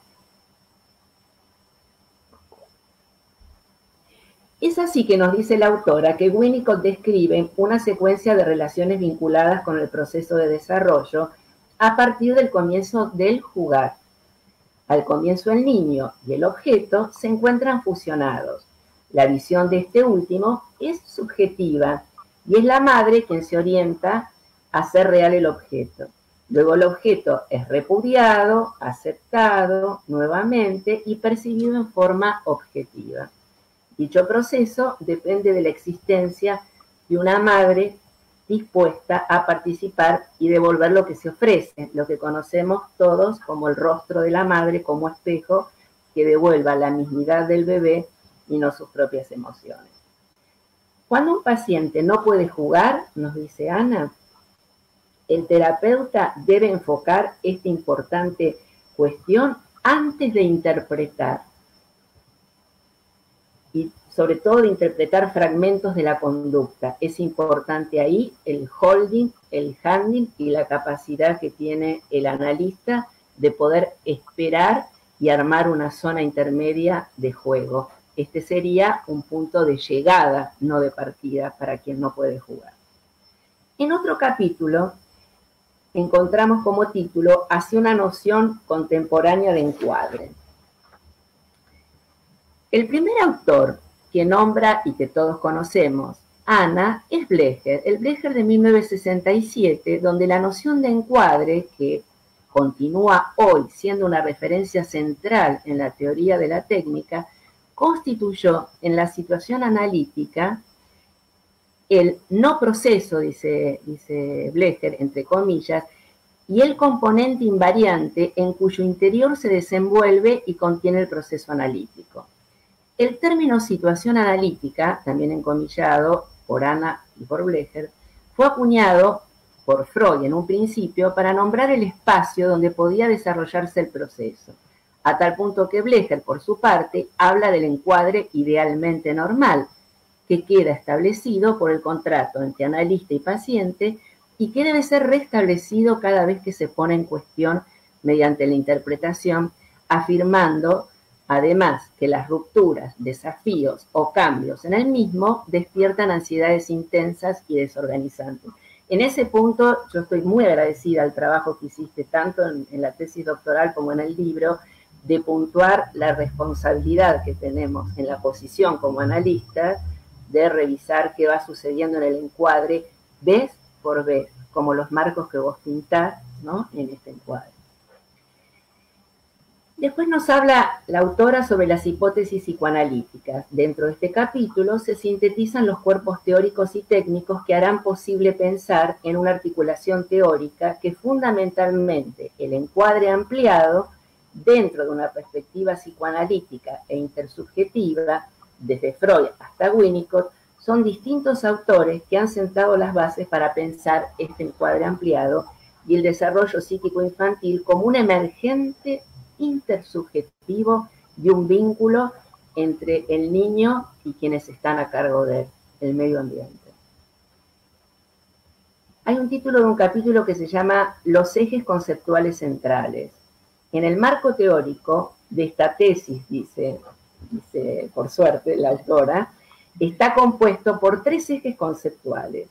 Es así que nos dice la autora que Winnicott describe una secuencia de relaciones vinculadas con el proceso de desarrollo a partir del comienzo del jugar. Al comienzo el niño y el objeto se encuentran fusionados. La visión de este último es subjetiva y es la madre quien se orienta a hacer real el objeto. Luego el objeto es repudiado, aceptado nuevamente y percibido en forma objetiva. Dicho proceso depende de la existencia de una madre dispuesta a participar y devolver lo que se ofrece, lo que conocemos todos como el rostro de la madre como espejo que devuelva la mismidad del bebé y no sus propias emociones. Cuando un paciente no puede jugar, nos dice Ana, el terapeuta debe enfocar esta importante cuestión antes de interpretar, y sobre todo de interpretar fragmentos de la conducta. Es importante ahí el holding, el handling y la capacidad que tiene el analista de poder esperar y armar una zona intermedia de juego. Este sería un punto de llegada, no de partida, para quien no puede jugar. En otro capítulo encontramos como título Hacia una noción contemporánea de encuadre. El primer autor que nombra y que todos conocemos, Ana, es Blecher, el Blecher de 1967, donde la noción de encuadre, que continúa hoy siendo una referencia central en la teoría de la técnica, constituyó en la situación analítica el no proceso, dice Blecher, entre comillas, y el componente invariante en cuyo interior se desenvuelve y contiene el proceso analítico. El término situación analítica, también encomillado por Ana y por Blecher, fue acuñado por Freud en un principio para nombrar el espacio donde podía desarrollarse el proceso, a tal punto que Blecher, por su parte, habla del encuadre idealmente normal, que queda establecido por el contrato entre analista y paciente y que debe ser restablecido cada vez que se pone en cuestión mediante la interpretación, afirmando además que las rupturas, desafíos o cambios en el mismo despiertan ansiedades intensas y desorganizantes. En ese punto yo estoy muy agradecida al trabajo que hiciste tanto en la tesis doctoral como en el libro, de puntuar la responsabilidad que tenemos en la posición como analistas de revisar qué va sucediendo en el encuadre vez por vez, como los marcos que vos pintás, ¿no?, en este encuadre. Después nos habla la autora sobre las hipótesis psicoanalíticas. Dentro de este capítulo se sintetizan los cuerpos teóricos y técnicos que harán posible pensar en una articulación teórica que fundamentalmente el encuadre ampliado dentro de una perspectiva psicoanalítica e intersubjetiva, desde Freud hasta Winnicott, son distintos autores que han sentado las bases para pensar este encuadre ampliado y el desarrollo psíquico infantil como un emergente intersubjetivo y un vínculo entre el niño y quienes están a cargo de él, el medio ambiente. Hay un título de un capítulo que se llama Los ejes conceptuales centrales. En el marco teórico de esta tesis, dice por suerte la autora, está compuesto por 3 ejes conceptuales: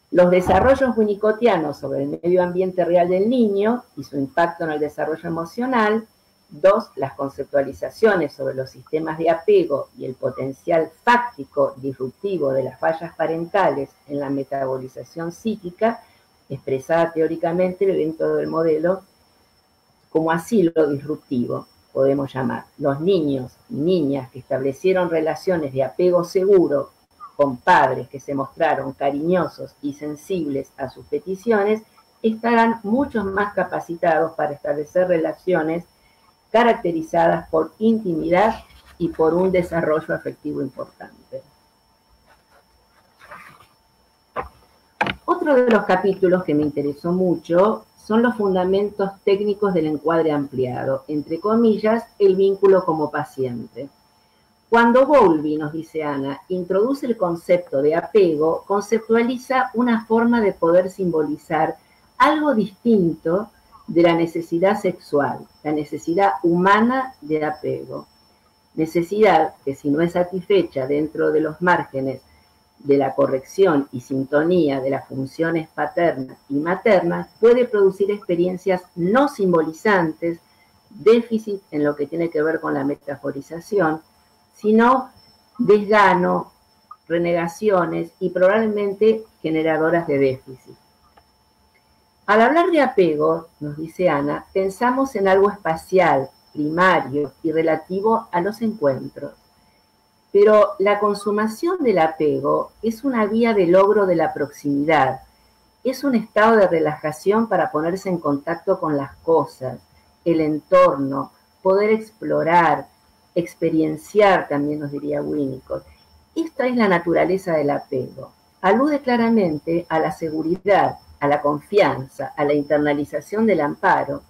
los desarrollos winnicottianos sobre el medio ambiente real del niño y su impacto en el desarrollo emocional; 2, las conceptualizaciones sobre los sistemas de apego y el potencial fáctico disruptivo de las fallas parentales en la metabolización psíquica, expresada teóricamente dentro del modelo como asilo disruptivo, podemos llamar. Los niños y niñas que establecieron relaciones de apego seguro con padres que se mostraron cariñosos y sensibles a sus peticiones, estarán mucho más capacitados para establecer relaciones caracterizadas por intimidad y por un desarrollo afectivo importante. Otro de los capítulos que me interesó mucho son los fundamentos técnicos del encuadre ampliado, entre comillas, el vínculo como paciente. Cuando Bowlby, nos dice Ana, introduce el concepto de apego, conceptualiza una forma de poder simbolizar algo distinto de la necesidad sexual, la necesidad humana de apego. Necesidad que, si no es satisfecha dentro de los márgenes de la corrección y sintonía de las funciones paternas y maternas, puede producir experiencias no simbolizantes, déficit en lo que tiene que ver con la metaforización, sino desgano, renegaciones y probablemente generadoras de déficit. Al hablar de apego, nos dice Ana, pensamos en algo espacial, primario y relativo a los encuentros. Pero la consumación del apego es una vía de logro de la proximidad, es un estado de relajación para ponerse en contacto con las cosas, el entorno, poder explorar, experienciar, también nos diría Winnicott. Esta es la naturaleza del apego. Alude claramente a la seguridad, a la confianza, a la internalización del amparo,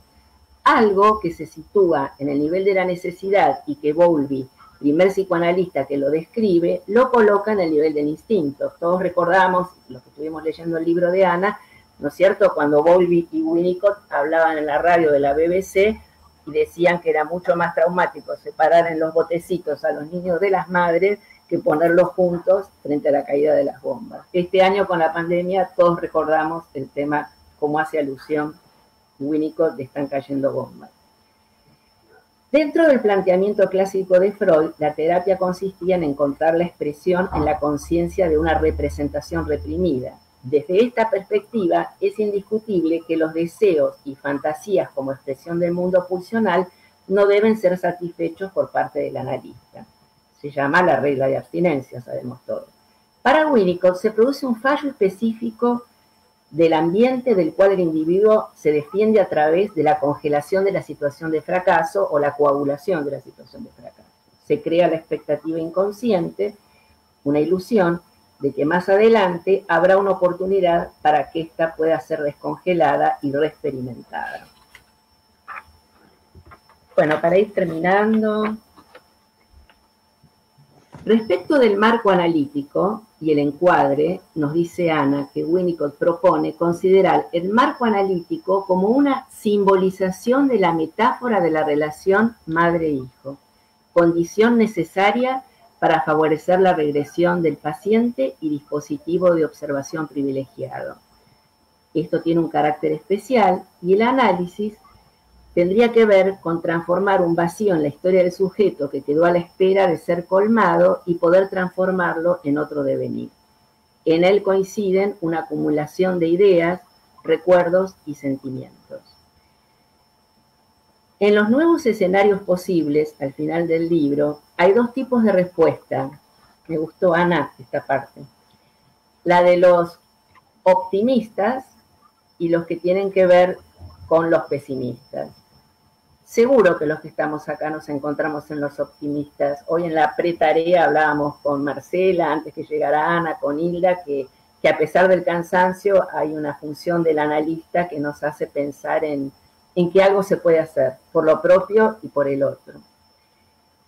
algo que se sitúa en el nivel de la necesidad y que Bowlby, primer psicoanalista que lo describe, lo coloca en el nivel del instinto. Todos recordamos, los que estuvimos leyendo el libro de Ana, ¿no es cierto?, cuando Bowlby y Winnicott hablaban en la radio de la BBC y decían que era mucho más traumático separar en los botecitos a los niños de las madres que ponerlos juntos frente a la caída de las bombas. Este año con la pandemia todos recordamos el tema, como hace alusión Winnicott, de están cayendo bombas. Dentro del planteamiento clásico de Freud, la terapia consistía en encontrar la expresión en la conciencia de una representación reprimida. Desde esta perspectiva, es indiscutible que los deseos y fantasías como expresión del mundo pulsional no deben ser satisfechos por parte del analista. Se llama la regla de abstinencia, sabemos todos. Para Winnicott se produce un fallo específico del ambiente del cual el individuo se defiende a través de la congelación de la situación de fracaso o la coagulación de la situación de fracaso. Se crea la expectativa inconsciente, una ilusión de que más adelante habrá una oportunidad para que ésta pueda ser descongelada y reexperimentada. Bueno, para ir terminando, respecto del marco analítico y el encuadre, nos dice Ana que Winnicott propone considerar el marco analítico como una simbolización de la metáfora de la relación madre-hijo, condición necesaria para favorecer la regresión del paciente y dispositivo de observación privilegiado. Esto tiene un carácter especial y el análisis tendría que ver con transformar un vacío en la historia del sujeto que quedó a la espera de ser colmado y poder transformarlo en otro devenir. En él coinciden una acumulación de ideas, recuerdos y sentimientos. En los nuevos escenarios posibles, al final del libro, hay dos tipos de respuesta. Me gustó, Ana, esta parte. La de los optimistas y los que tienen que ver con los pesimistas. Seguro que los que estamos acá nos encontramos en los optimistas. Hoy en la pretarea hablábamos con Marcela, antes que llegara Ana, con Hilda, que a pesar del cansancio hay una función del analista que nos hace pensar en que algo se puede hacer, por lo propio y por el otro.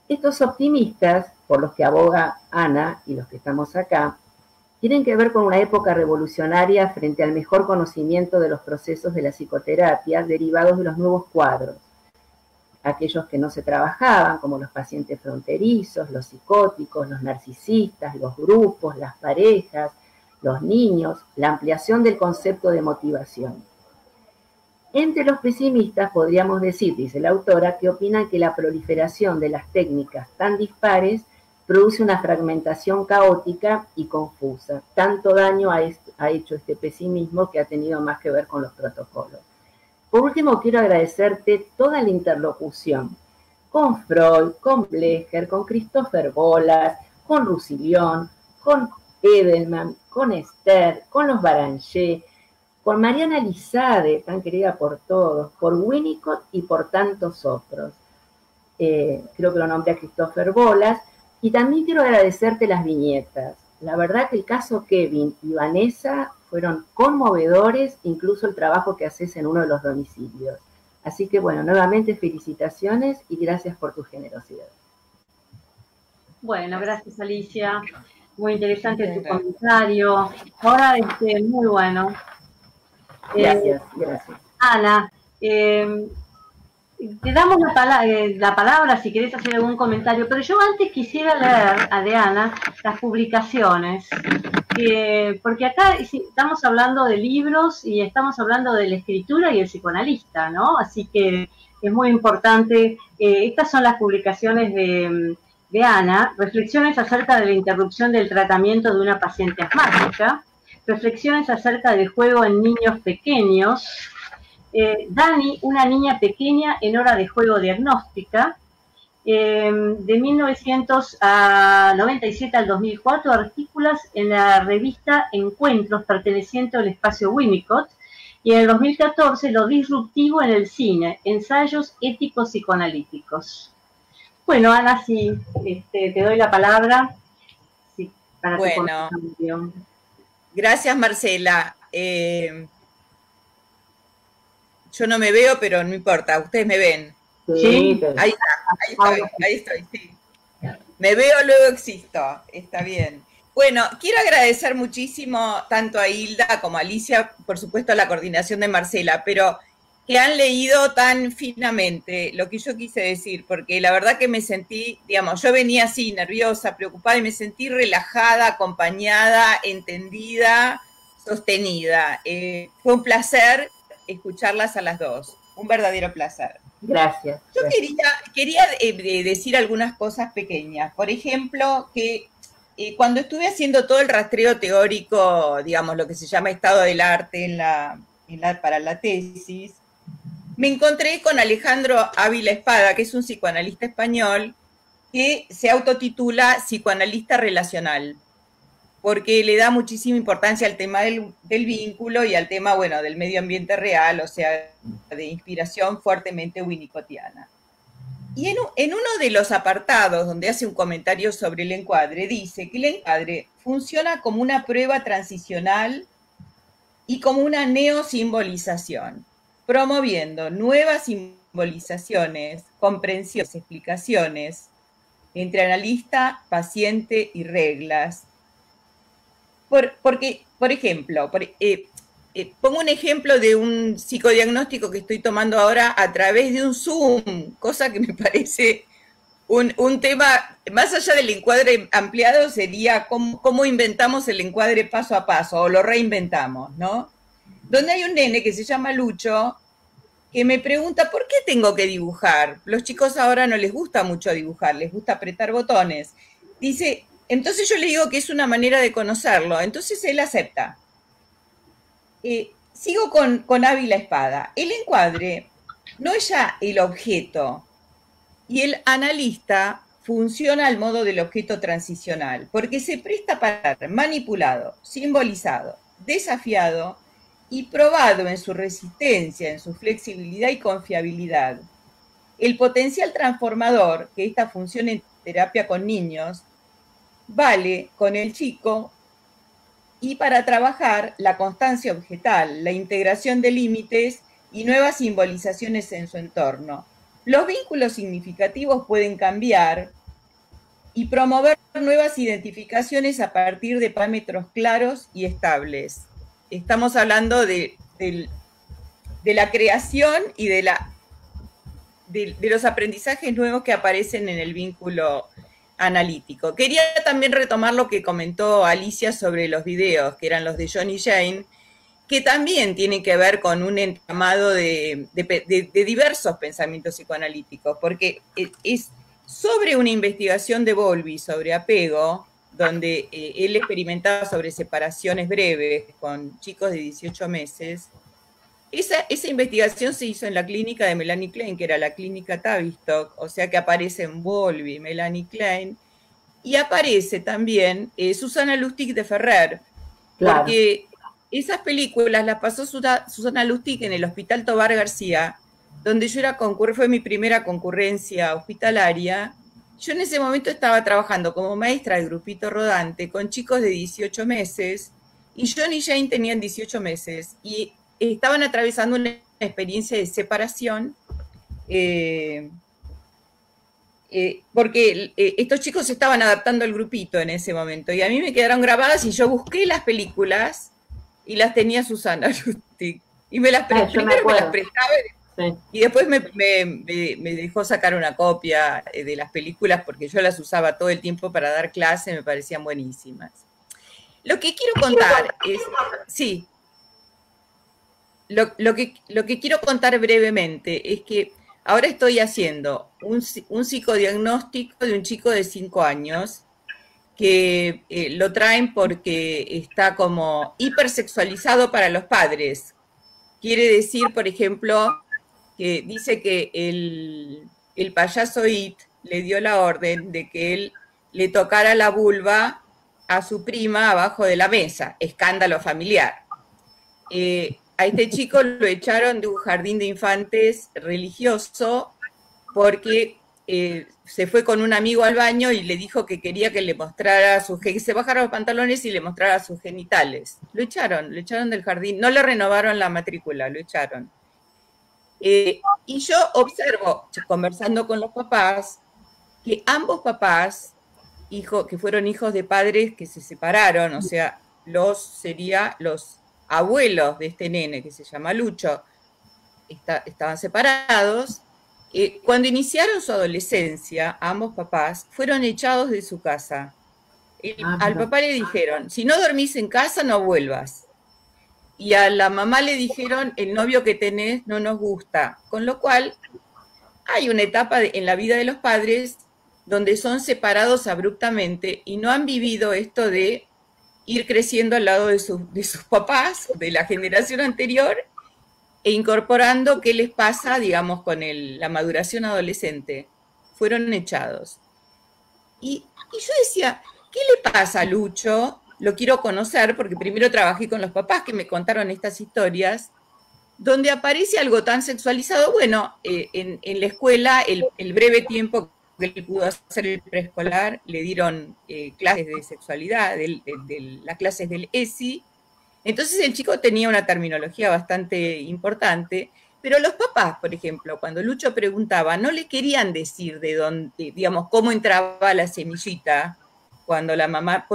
Estos optimistas, por los que aboga Ana y los que estamos acá, tienen que ver con una época revolucionaria frente al mejor conocimiento de los procesos de la psicoterapia derivados de los nuevos cuadros. Aquellos que no se trabajaban, como los pacientes fronterizos, los psicóticos, los narcisistas, los grupos, las parejas, los niños, la ampliación del concepto de motivación. Entre los pesimistas podríamos decir, dice la autora, que opinan que la proliferación de las técnicas tan dispares produce una fragmentación caótica y confusa. Tanto daño ha hecho este pesimismo que ha tenido más que ver con los protocolos. Por último, quiero agradecerte toda la interlocución con Freud, con Blecher, con Christopher Bolas, con Roussillon, con Edelman, con Esther, con los Baranger, con Mariana Lizade, tan querida por todos, por Winnicott y por tantos otros. Creo que lo nombré a Christopher Bolas. Y también quiero agradecerte las viñetas. La verdad que el caso Kevin y Vanessa fueron conmovedores, incluso el trabajo que haces en uno de los domicilios. Así que bueno, nuevamente felicitaciones y gracias por tu generosidad. Bueno, gracias Alicia. Muy interesante tu comentario. Ahora, muy bueno. Gracias, gracias. Ana, te damos la palabra si querés hacer algún comentario, pero yo antes quisiera leer a de Ana las publicaciones, porque acá estamos hablando de libros y estamos hablando de la escritura y el psicoanalista, ¿no? Así que es muy importante. Estas son las publicaciones de Ana, reflexiones acerca de la interrupción del tratamiento de una paciente asmática, reflexiones acerca del juego en niños pequeños. Dani, una niña pequeña en hora de juego diagnóstica, de 1997 al 2004, artículos en la revista Encuentros, perteneciente al espacio Winnicott, y en el 2014, Lo disruptivo en el cine, ensayos éticos psicoanalíticos. Bueno, Ana, sí, te doy la palabra para tu contribución. Gracias, Marcela. Yo no me veo, pero no importa, ustedes me ven. Sí. Ahí estoy, sí. Me veo, luego existo, está bien. Bueno, quiero agradecer muchísimo tanto a Hilda como a Alicia, por supuesto a la coordinación de Marcela, pero que han leído tan finamente lo que yo quise decir, porque la verdad que me sentí, digamos, yo venía así, nerviosa, preocupada, y me sentí relajada, acompañada, entendida, sostenida. Fue un placer escucharlas a las dos, un verdadero placer. Gracias. Yo quería decir algunas cosas pequeñas. Por ejemplo, que cuando estuve haciendo todo el rastreo teórico, digamos, lo que se llama estado del arte para la tesis, me encontré con Alejandro Ávila Espada, que es un psicoanalista español que se autotitula psicoanalista relacional, porque le da muchísima importancia al tema del vínculo y al tema, bueno, del medio ambiente real, o sea, de inspiración fuertemente winnicottiana. Y en uno de los apartados donde hace un comentario sobre el encuadre, dice que el encuadre funciona como una prueba transicional y como una neosimbolización, promoviendo nuevas simbolizaciones, comprensiones, explicaciones entre analista, paciente y reglas. Porque, por ejemplo, pongo un ejemplo de un psicodiagnóstico que estoy tomando ahora a través de un Zoom, cosa que me parece un tema, más allá del encuadre ampliado, sería cómo inventamos el encuadre paso a paso, o lo reinventamos, ¿no? Donde hay un nene que se llama Lucho, que me pregunta, ¿por qué tengo que dibujar? Los chicos ahora no les gusta mucho dibujar, les gusta apretar botones. Dice, entonces yo le digo que es una manera de conocerlo, entonces él acepta. Sigo con Ávila Espada. El encuadre no es ya el objeto, y el analista funciona al modo del objeto transicional, porque se presta para ser manipulado, simbolizado, desafiado y probado en su resistencia, en su flexibilidad y confiabilidad. El potencial transformador que esta funciona en terapia con niños vale con el chico, y para trabajar la constancia objetal, la integración de límites y nuevas simbolizaciones en su entorno. Los vínculos significativos pueden cambiar y promover nuevas identificaciones a partir de parámetros claros y estables. Estamos hablando de la creación y de los aprendizajes nuevos que aparecen en el vínculo analítico. Quería también retomar lo que comentó Alicia sobre los videos, que eran los de John y Jane, que también tienen que ver con un entramado de diversos pensamientos psicoanalíticos, porque es sobre una investigación de Bowlby sobre apego, donde él experimentaba sobre separaciones breves con chicos de 18 meses. Esa investigación se hizo en la clínica de Melanie Klein, que era la clínica Tavistock, o sea que aparecen Bowlby, Melanie Klein, y aparece también Susana Lustig de Ferrer, claro, porque esas películas las pasó Susana Lustig en el Hospital Tobar García, donde yo fue mi primera concurrencia hospitalaria. Yo en ese momento estaba trabajando como maestra del grupito rodante con chicos de 18 meses, y John y Jane tenían 18 meses, y estaban atravesando una experiencia de separación, porque estos chicos se estaban adaptando al grupito en ese momento, y a mí me quedaron grabadas, y yo busqué las películas, y las tenía Susana Lustig, y primero me las prestaba, sí, y después me dejó sacar una copia de las películas, porque yo las usaba todo el tiempo para dar clase, me parecían buenísimas. Lo que quiero contar es, sí, lo que quiero contar brevemente es que ahora estoy haciendo un psicodiagnóstico de un chico de 5 años que lo traen porque está como hipersexualizado para los padres. Quiere decir, por ejemplo, que dice que el payaso It le dio la orden de que él le tocara la vulva a su prima abajo de la mesa, escándalo familiar. A este chico lo echaron de un jardín de infantes religioso porque se fue con un amigo al baño y le dijo que quería que le mostrara que se bajara los pantalones y le mostrara sus genitales. Lo echaron del jardín, no le renovaron la matrícula, lo echaron. Y yo observo, conversando con los papás, que ambos papás, que fueron hijos de padres que se separaron, o sea, los abuelos de este nene que se llama Lucho, estaban separados. Cuando iniciaron su adolescencia, ambos papás fueron echados de su casa. Al papá le dijeron, si no dormís en casa, no vuelvas. Y a la mamá le dijeron, el novio que tenés no nos gusta. Con lo cual, hay una etapa en la vida de los padres donde son separados abruptamente y no han vivido esto de ir creciendo al lado de sus papás, de la generación anterior, e incorporando qué les pasa, digamos, con la maduración adolescente. Fueron echados. Y yo decía, ¿qué le pasa a Lucho? Lo quiero conocer porque primero trabajé con los papás que me contaron estas historias, donde aparece algo tan sexualizado. Bueno, en la escuela, el breve tiempo que él pudo hacer el preescolar, le dieron clases de sexualidad, las clases del ESI. Entonces el chico tenía una terminología bastante importante, pero los papás, por ejemplo, cuando Lucho preguntaba, no le querían decir de dónde, digamos, cómo entraba la semillita cuando la mamá,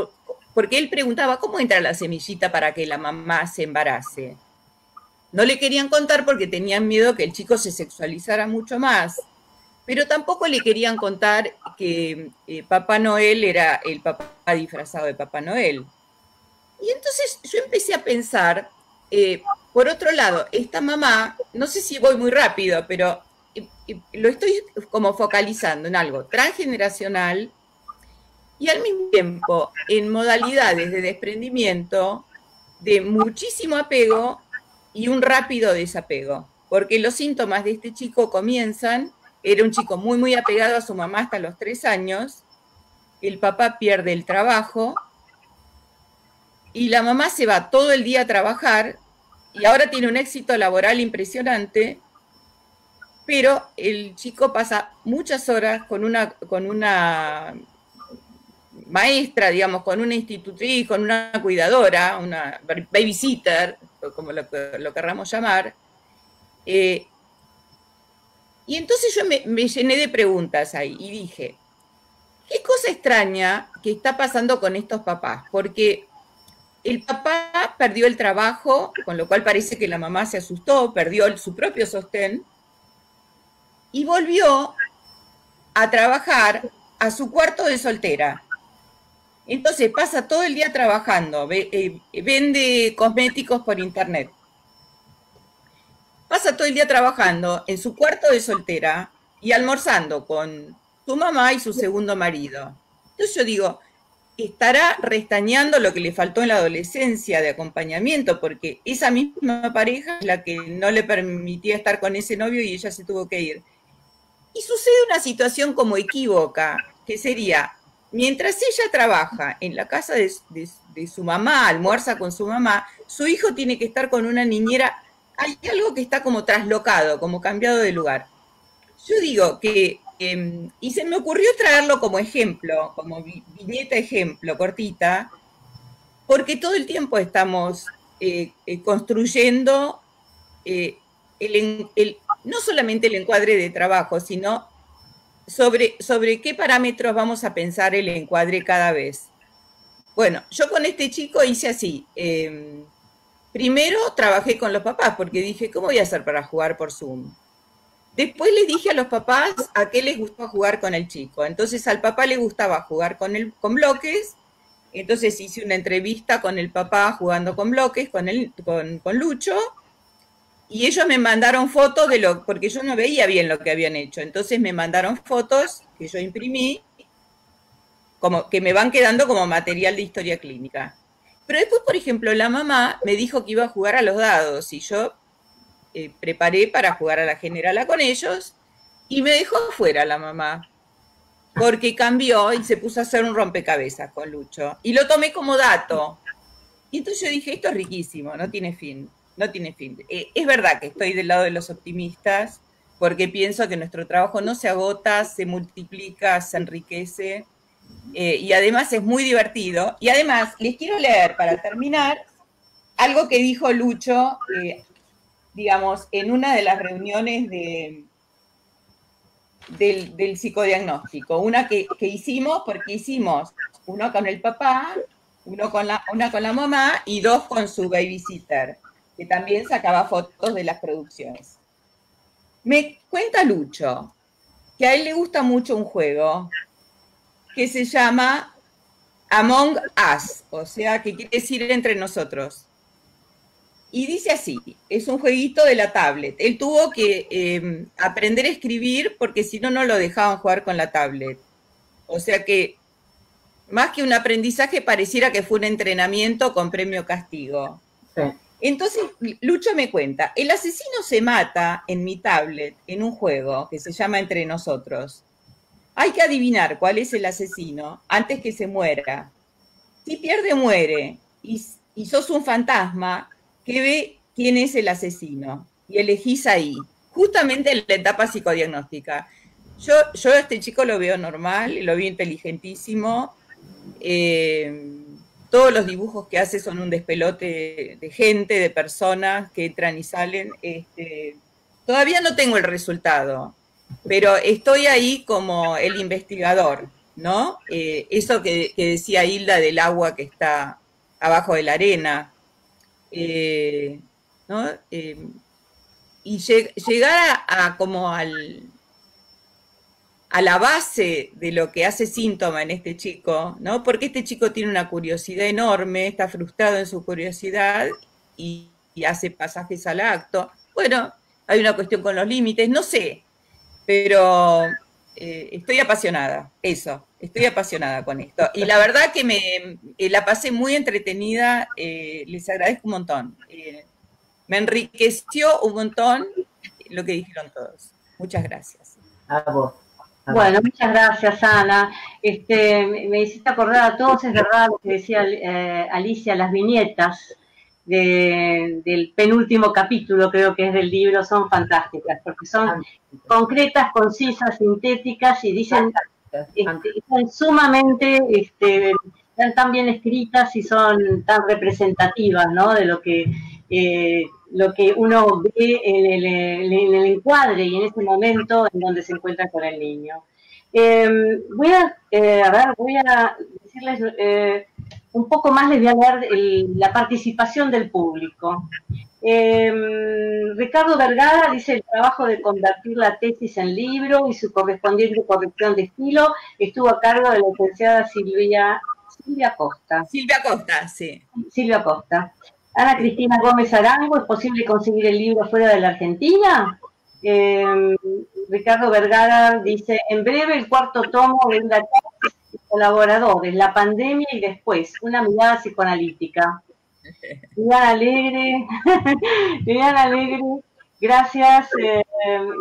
porque él preguntaba, ¿cómo entra la semillita para que la mamá se embarace? No le querían contar porque tenían miedo que el chico se sexualizara mucho más, pero tampoco le querían contar que Papá Noel era el papá disfrazado de Papá Noel. Y entonces yo empecé a pensar, por otro lado, esta mamá, no sé si voy muy rápido, pero lo estoy como focalizando en algo transgeneracional y al mismo tiempo en modalidades de desprendimiento, de muchísimo apego y un rápido desapego. Porque los síntomas de este chico comienzan, era un chico muy, muy apegado a su mamá hasta los 3 años, el papá pierde el trabajo, y la mamá se va todo el día a trabajar y ahora tiene un éxito laboral impresionante, pero el chico pasa muchas horas con una maestra, digamos, con una institutriz, con una cuidadora, una babysitter, como lo querramos llamar. Y entonces yo me llené de preguntas ahí y dije, ¿qué cosa extraña que está pasando con estos papás? Porque el papá perdió el trabajo, con lo cual parece que la mamá se asustó, perdió su propio sostén y volvió a trabajar a su cuarto de soltera. Entonces pasa todo el día trabajando, vende cosméticos por internet. Pasa todo el día trabajando en su cuarto de soltera y almorzando con su mamá y su segundo marido. Entonces yo digo, estará restañando lo que le faltó en la adolescencia de acompañamiento, porque esa misma pareja es la que no le permitía estar con ese novio y ella se tuvo que ir. Y sucede una situación como equívoca, que sería, mientras ella trabaja en la casa de su mamá, almuerza con su mamá, su hijo tiene que estar con una niñera. Hay algo que está como traslocado, como cambiado de lugar. Yo digo que, y se me ocurrió traerlo como ejemplo, como viñeta ejemplo, cortita, porque todo el tiempo estamos construyendo no solamente el encuadre de trabajo, sino sobre qué parámetros vamos a pensar el encuadre cada vez. Bueno, yo con este chico hice así. Primero trabajé con los papás porque dije, ¿cómo voy a hacer para jugar por Zoom? Después les dije a los papás a qué les gustaba jugar con el chico. Entonces al papá le gustaba jugar con bloques. Entonces hice una entrevista con el papá jugando con bloques, con Lucho. Y ellos me mandaron fotos porque yo no veía bien lo que habían hecho. Entonces me mandaron fotos que yo imprimí. como que me van quedando como material de historia clínica. Pero después, por ejemplo, la mamá me dijo que iba a jugar a los dados y yo preparé para jugar a la generala con ellos y me dejó fuera la mamá, porque cambió y se puso a hacer un rompecabezas con Lucho. Y lo tomé como dato. Y entonces yo dije, esto es riquísimo, no tiene fin, no tiene fin. Es verdad que estoy del lado de los optimistas, porque pienso que nuestro trabajo no se agota, se multiplica, se enriquece, y además es muy divertido. Y además, les quiero leer, para terminar, algo que dijo Lucho, digamos, en una de las reuniones del psicodiagnóstico, una que hicimos, porque hicimos uno con el papá, una con la mamá y dos con su babysitter, que también sacaba fotos de las producciones. Me cuenta Lucho que a él le gusta mucho un juego que se llama Among Us, o sea, que quiere decir entre nosotros. Y dice así, es un jueguito de la tablet. Él tuvo que aprender a escribir porque si no, no lo dejaban jugar con la tablet. O sea que, más que un aprendizaje, pareciera que fue un entrenamiento con premio castigo. Sí. Entonces, Lucho me cuenta, el asesino se mata en mi tablet, en un juego que se llama Entre Nosotros. Hay que adivinar cuál es el asesino antes que se muera. Si pierde, muere. Y sos un fantasma que ve quién es el asesino. Y elegís ahí, justamente en la etapa psicodiagnóstica. Yo a este chico lo veo normal, lo veo inteligentísimo. Todos los dibujos que hace son un despelote de gente, de personas que entran y salen. Todavía no tengo el resultado, pero estoy ahí como el investigador, ¿no? Eso que decía Hilda del agua que está abajo de la arena, ¿no? Y llegar a como a la base de lo que hace síntoma en este chico, ¿no? Porque este chico tiene una curiosidad enorme, está frustrado en su curiosidad y hace pasajes al acto. Bueno, hay una cuestión con los límites, no sé, pero estoy apasionada, estoy apasionada con esto. Y la verdad que la pasé muy entretenida, les agradezco un montón. Me enriqueció un montón lo que dijeron todos. Muchas gracias. A vos. Bueno, muchas gracias, Ana. Me hiciste acordar a todos, es verdad lo que decía Alicia, las viñetas del penúltimo capítulo, creo que es del libro, son fantásticas, porque son concretas, concisas, sintéticas y dicen, son sumamente, están tan bien escritas y son tan representativas, ¿no? De lo que uno ve en el encuadre y en ese momento en donde se encuentra con el niño. Voy a decirles un poco más, les voy a dar la participación del público. Ricardo Vergara dice: el trabajo de convertir la tesis en libro y su correspondiente corrección de estilo estuvo a cargo de la licenciada Silvia Costa. Silvia Costa, sí. Silvia Costa. Ana Cristina Gómez Arango: ¿es posible conseguir el libro fuera de la Argentina? Ricardo Vergara dice: en breve el cuarto tomo de una colaboradores, la pandemia y después, una mirada psicoanalítica. Liliana Alegre, gracias,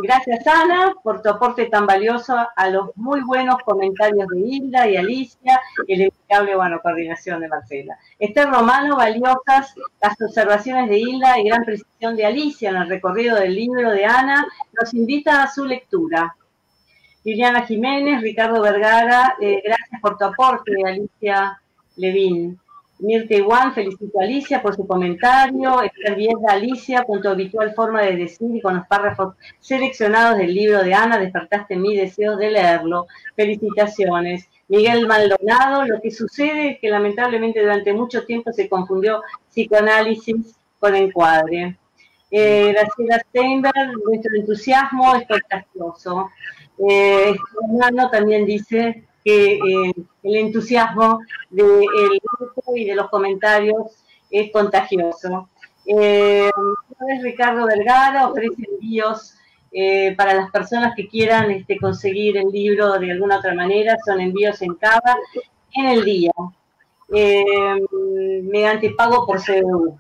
gracias Ana por tu aporte tan valioso a los muy buenos comentarios de Hilda y Alicia y la impecable coordinación de Marcela. Esther Romano: valiosas las observaciones de Hilda y gran precisión de Alicia en el recorrido del libro de Ana, nos invita a su lectura. Liliana Jiménez: Ricardo Vergara, gracias por tu aporte. Alicia Levín. Mirta Iguán: felicito a Alicia por su comentario. Esther Viesda: Alicia, con tu habitual forma de decir y con los párrafos seleccionados del libro de Ana, despertaste mi deseo de leerlo. Felicitaciones. Miguel Maldonado: lo que sucede es que lamentablemente durante mucho tiempo se confundió psicoanálisis con encuadre. Graciela Steinberg: nuestro entusiasmo es contagioso. Hermano también dice que el entusiasmo del grupo y de los comentarios es contagioso. Ricardo Vergara ofrece envíos Para las personas que quieran conseguir el libro de alguna otra manera, son envíos en Cava en el día, mediante pago por CBU.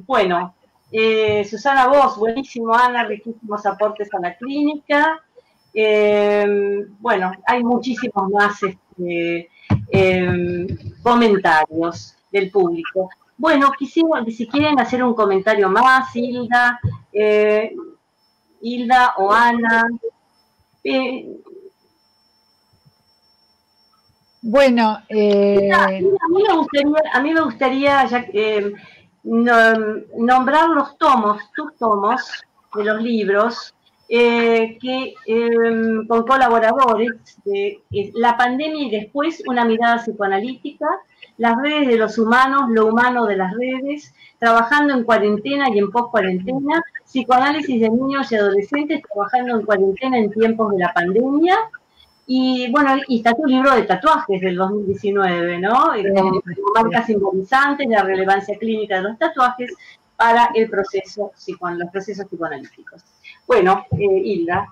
Bueno, Susana Voss, buenísimo, Ana, riquísimos aportes a la clínica. Bueno, hay muchísimos más comentarios del público. Bueno, quisiera, si quieren hacer un comentario más, Hilda o Ana. Bueno, a mí me gustaría ya, nombrar los tomos, tus tomos de los libros, con colaboradores de La pandemia y después, una mirada psicoanalítica, las redes de los humanos, lo humano de las redes, trabajando en cuarentena y en post-cuarentena, psicoanálisis de niños y adolescentes trabajando en cuarentena en tiempos de la pandemia. Y bueno, y está tu libro de tatuajes del 2019, ¿no? Como marcas simbolizantes, la relevancia clínica de los tatuajes para los procesos psicoanalíticos. Bueno, Hilda.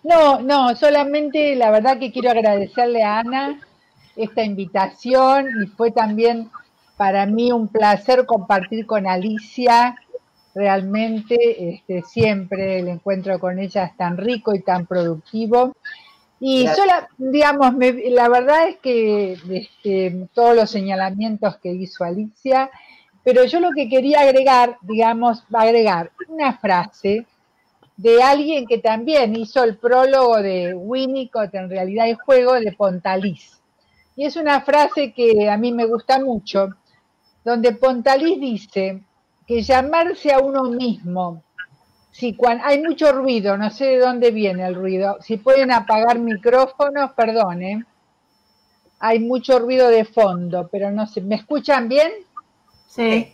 No, solamente la verdad que quiero agradecerle a Ana esta invitación y fue también para mí un placer compartir con Alicia. Realmente siempre el encuentro con ella es tan rico y tan productivo. Y digamos, la verdad es que todos los señalamientos que hizo Alicia, pero yo lo que quería agregar una frase de alguien que también hizo el prólogo de Winnicott, en realidad el juego, de Pontalís. Y es una frase que a mí me gusta mucho, donde Pontalís dice que llamarse a uno mismo, hay mucho ruido, no sé de dónde viene el ruido, si pueden apagar micrófonos, perdón, hay mucho ruido de fondo, pero no sé, ¿me escuchan bien? Sí.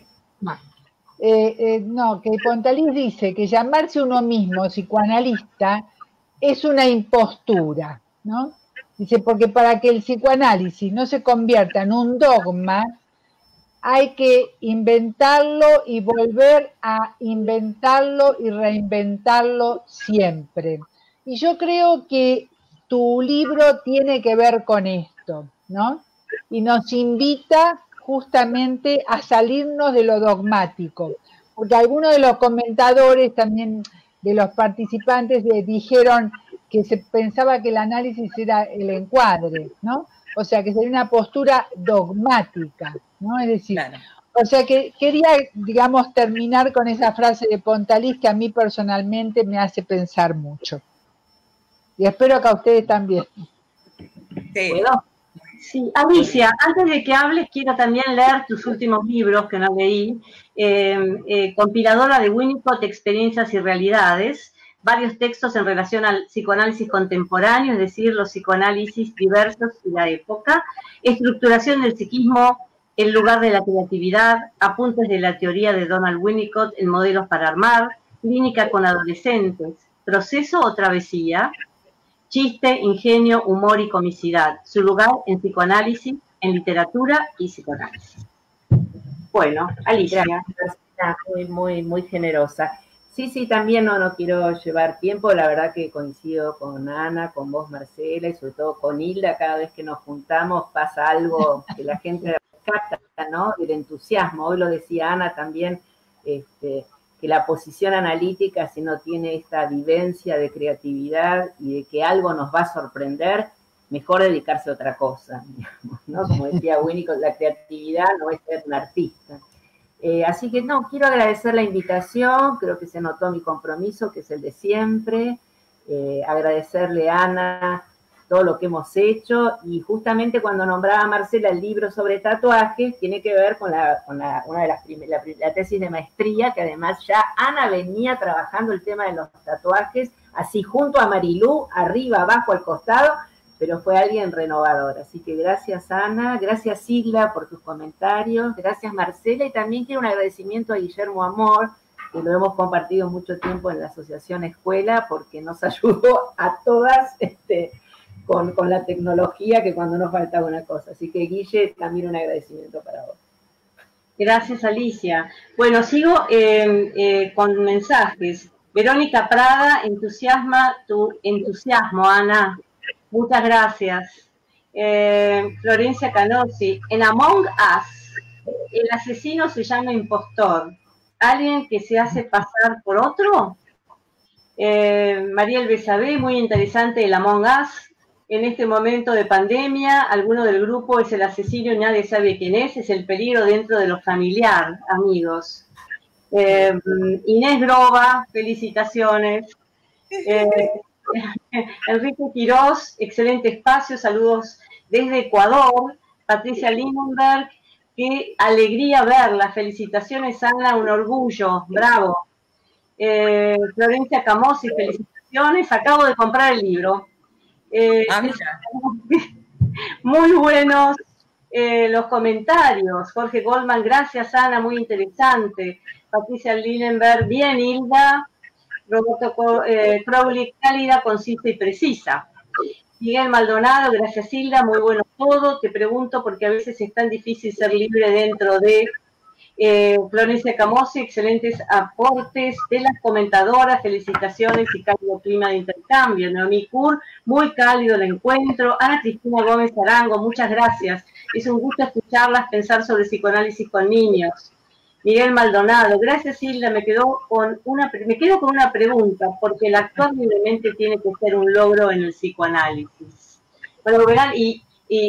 No, que Pontalís dice que llamarse uno mismo psicoanalista es una impostura, ¿no? Dice, porque para que el psicoanálisis no se convierta en un dogma, hay que inventarlo y volver a inventarlo y reinventarlo siempre. Y yo creo que tu libro tiene que ver con esto, ¿no? Y nos invita justamente a salirnos de lo dogmático, porque algunos de los comentadores también de los participantes dijeron que se pensaba que el análisis era el encuadre, ¿no? O sea, que sería una postura dogmática, ¿no? Es decir, claro. O sea, que quería, digamos, terminar con esa frase de Pontalís que a mí personalmente me hace pensar mucho. Y espero que a ustedes también. Sí. ¿Puedo? Sí, Alicia, antes de que hables, quiero también leer tus últimos libros que no leí. Compiladora de Winnicott, Experiencias y Realidades, varios textos en relación al psicoanálisis contemporáneo, es decir, los psicoanálisis diversos y la época, estructuración del psiquismo, el lugar de la creatividad, apuntes de la teoría de Donald Winnicott en modelos para armar, clínica con adolescentes, proceso o travesía, chiste, ingenio, humor y comicidad, su lugar en psicoanálisis, en literatura y psicoanálisis. Bueno, Alicia. Gracias, muy generosa. Sí, también no quiero llevar tiempo, la verdad que coincido con Ana, con vos, Marcela, y sobre todo con Hilda. Cada vez que nos juntamos pasa algo que la gente rescata, ¿no? El entusiasmo. Hoy lo decía Ana también, que la posición analítica, si no tiene esta vivencia de creatividad y de que algo nos va a sorprender, mejor dedicarse a otra cosa, digamos, ¿no? Como decía Winnicott, la creatividad no es ser un artista. Así que quiero agradecer la invitación, creo que se notó mi compromiso, que es el de siempre, agradecerle a Ana todo lo que hemos hecho, y justamente cuando nombraba a Marcela el libro sobre tatuajes, tiene que ver con una de la tesis de maestría, que además ya Ana venía trabajando el tema de los tatuajes, así junto a Marilú, arriba, abajo, al costado, pero fue alguien renovador. Así que gracias, Ana, gracias, Sigla, por tus comentarios, gracias, Marcela, y también quiero un agradecimiento a Guillermo Amor, que lo hemos compartido mucho tiempo en la Asociación Escuela, porque nos ayudó a todas con la tecnología, que cuando nos faltaba una cosa. Así que, Guille, también un agradecimiento para vos. Gracias, Alicia. Bueno, sigo con mensajes. Verónica Prada, entusiasma tu entusiasmo, Ana. Muchas gracias. Florencia Canosi, en Among Us, el asesino se llama impostor. ¿Alguien que se hace pasar por otro? Mariel Besabé, muy interesante el Among Us. En este momento de pandemia, alguno del grupo es el asesino y nadie sabe quién es el peligro dentro de lo familiar, amigos. Inés Groba, felicitaciones. Enrique Quirós, excelente espacio, saludos desde Ecuador. Patricia Lindenberg, qué alegría verla, felicitaciones Ana, un orgullo, bravo. Florencia Camosi, felicitaciones, acabo de comprar el libro. Muy buenos los comentarios. Jorge Goldman, gracias Ana, muy interesante. Patricia Lindenberg, bien Hilda. Roberto Crowley, cálida, concisa y precisa. Miguel Maldonado, gracias Hilda, muy bueno todo. Te pregunto porque a veces es tan difícil ser libre dentro de Florencia Camosi, excelentes aportes de las comentadoras, felicitaciones y cálido clima de intercambio. Noemí Kur, muy cálido el encuentro. Ana Cristina Gómez Arango, muchas gracias. Es un gusto escucharlas pensar sobre psicoanálisis con niños. Miguel Maldonado, gracias Hilda, me quedo con una pregunta, porque el actuar libremente tiene que ser un logro en el psicoanálisis. Bueno, verán, y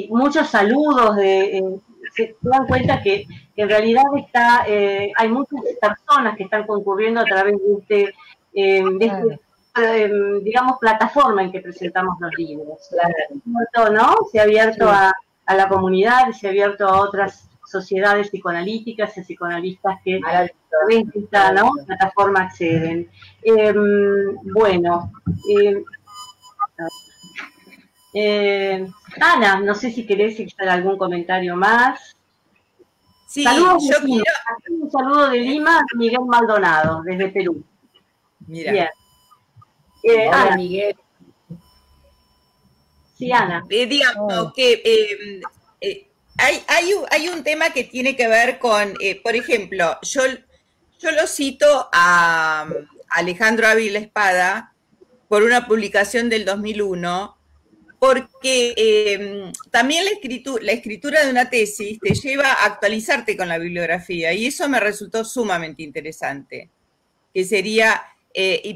muchos saludos, se dan cuenta que en realidad hay muchas personas que están concurriendo a través de digamos, plataforma en que presentamos los libros. Claro. ¿No? Se ha abierto a la comunidad, se ha abierto a otras sociedades psicoanalíticas y psicoanalistas que a través de esta plataforma acceden. Ana, no sé si querés hacer algún comentario más. Sí, saludos yo quiero... Un saludo de Lima, Miguel Maldonado, desde Perú. Mira. Bien. Hola, Ana. Miguel. Sí, Ana. Digamos que hay un tema que tiene que ver con, por ejemplo, yo lo cito a Alejandro Ávila Espada por una publicación del 2001, porque también la escritura de una tesis te lleva a actualizarte con la bibliografía, y eso me resultó sumamente interesante, que sería,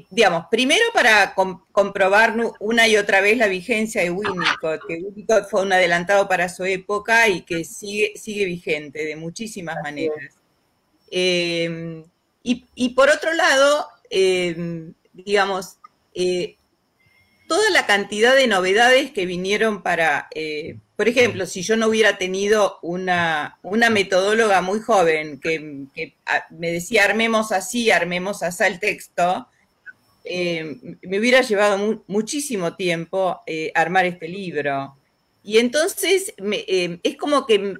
digamos, primero para comprobar una y otra vez la vigencia de Winnicott, que Winnicott fue un adelantado para su época y que sigue vigente de muchísimas maneras. Y por otro lado, digamos, toda la cantidad de novedades que vinieron para, por ejemplo, si yo no hubiera tenido una metodóloga muy joven que me decía armemos así el texto, me hubiera llevado muchísimo tiempo armar este libro. Y entonces es como que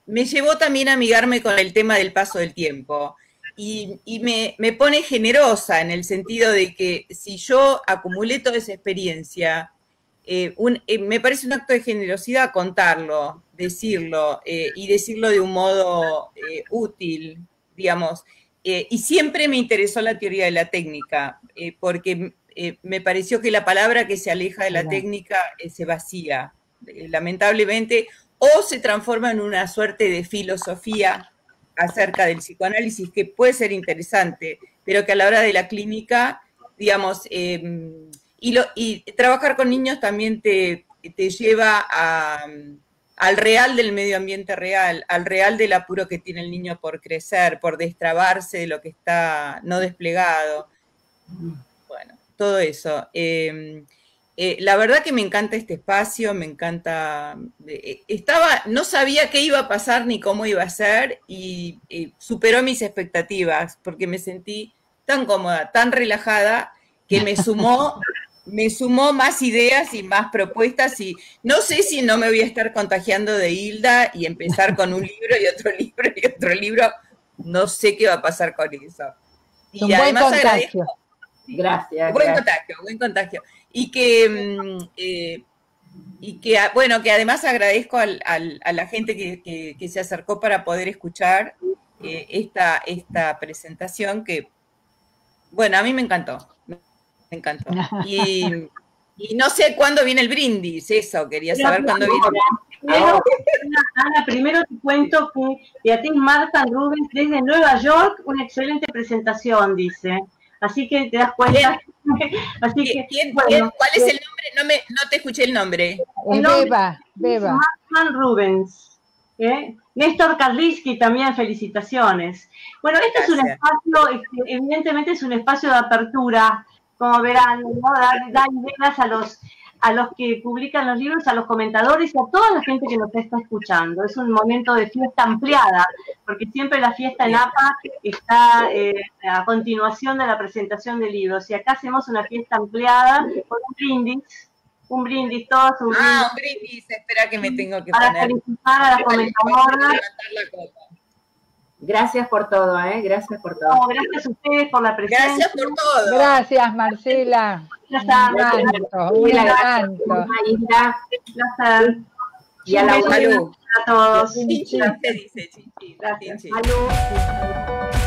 me llevó también a amigarme con el tema del paso del tiempo. Y me pone generosa en el sentido de que si yo acumulé toda esa experiencia, me parece un acto de generosidad contarlo, decirlo, y decirlo de un modo útil, digamos. Y siempre me interesó la teoría de la técnica, porque me pareció que la palabra que se aleja de la técnica se vacía, lamentablemente, o se transforma en una suerte de filosofía acerca del psicoanálisis que puede ser interesante, pero que a la hora de la clínica, digamos, y trabajar con niños también te lleva al real del medio ambiente real, al real del apuro que tiene el niño por crecer, por destrabarse de lo que está no desplegado. Bueno, todo eso. La verdad que me encanta este espacio, me encanta, no sabía qué iba a pasar ni cómo iba a ser, y superó mis expectativas, porque me sentí tan cómoda, tan relajada, que me sumó más ideas y más propuestas, y no sé si no me voy a estar contagiando de Hilda y empezar con un libro y otro libro y otro libro, no sé qué va a pasar con eso. Y además agradezco. Gracias. Buen contagio. Y que bueno, que además agradezco a la gente que se acercó para poder escuchar esta presentación, que Bueno, a mí me encantó. Me encantó. Y no sé cuándo viene el brindis, eso, quería saber cuándo viene. Ana, primero te cuento que Beatriz Marta Rubens desde Nueva York, una excelente presentación, dice. Así que te das cuenta. Así que, bueno, ¿cuál es el nombre? No te escuché el nombre. Beba. Marta Rubens. Néstor Karlinsky también, felicitaciones. Bueno, este es un espacio, evidentemente es un espacio de apertura, como verán, ¿no? Da ideas a los que publican los libros, a los comentadores y a toda la gente que nos está escuchando. Es un momento de fiesta ampliada, porque siempre la fiesta en APA está a continuación de la presentación de libros. Y acá hacemos una fiesta ampliada con un brindis, todos un brindis. Un brindis, espera que me tengo que para poner. Para felicitar a las comentadoras. Gracias por todo, gracias por todo. No, gracias a ustedes por la presencia. Gracias por todo. Gracias, Marcela. Un encanto. Y a la salud a todos. Salud.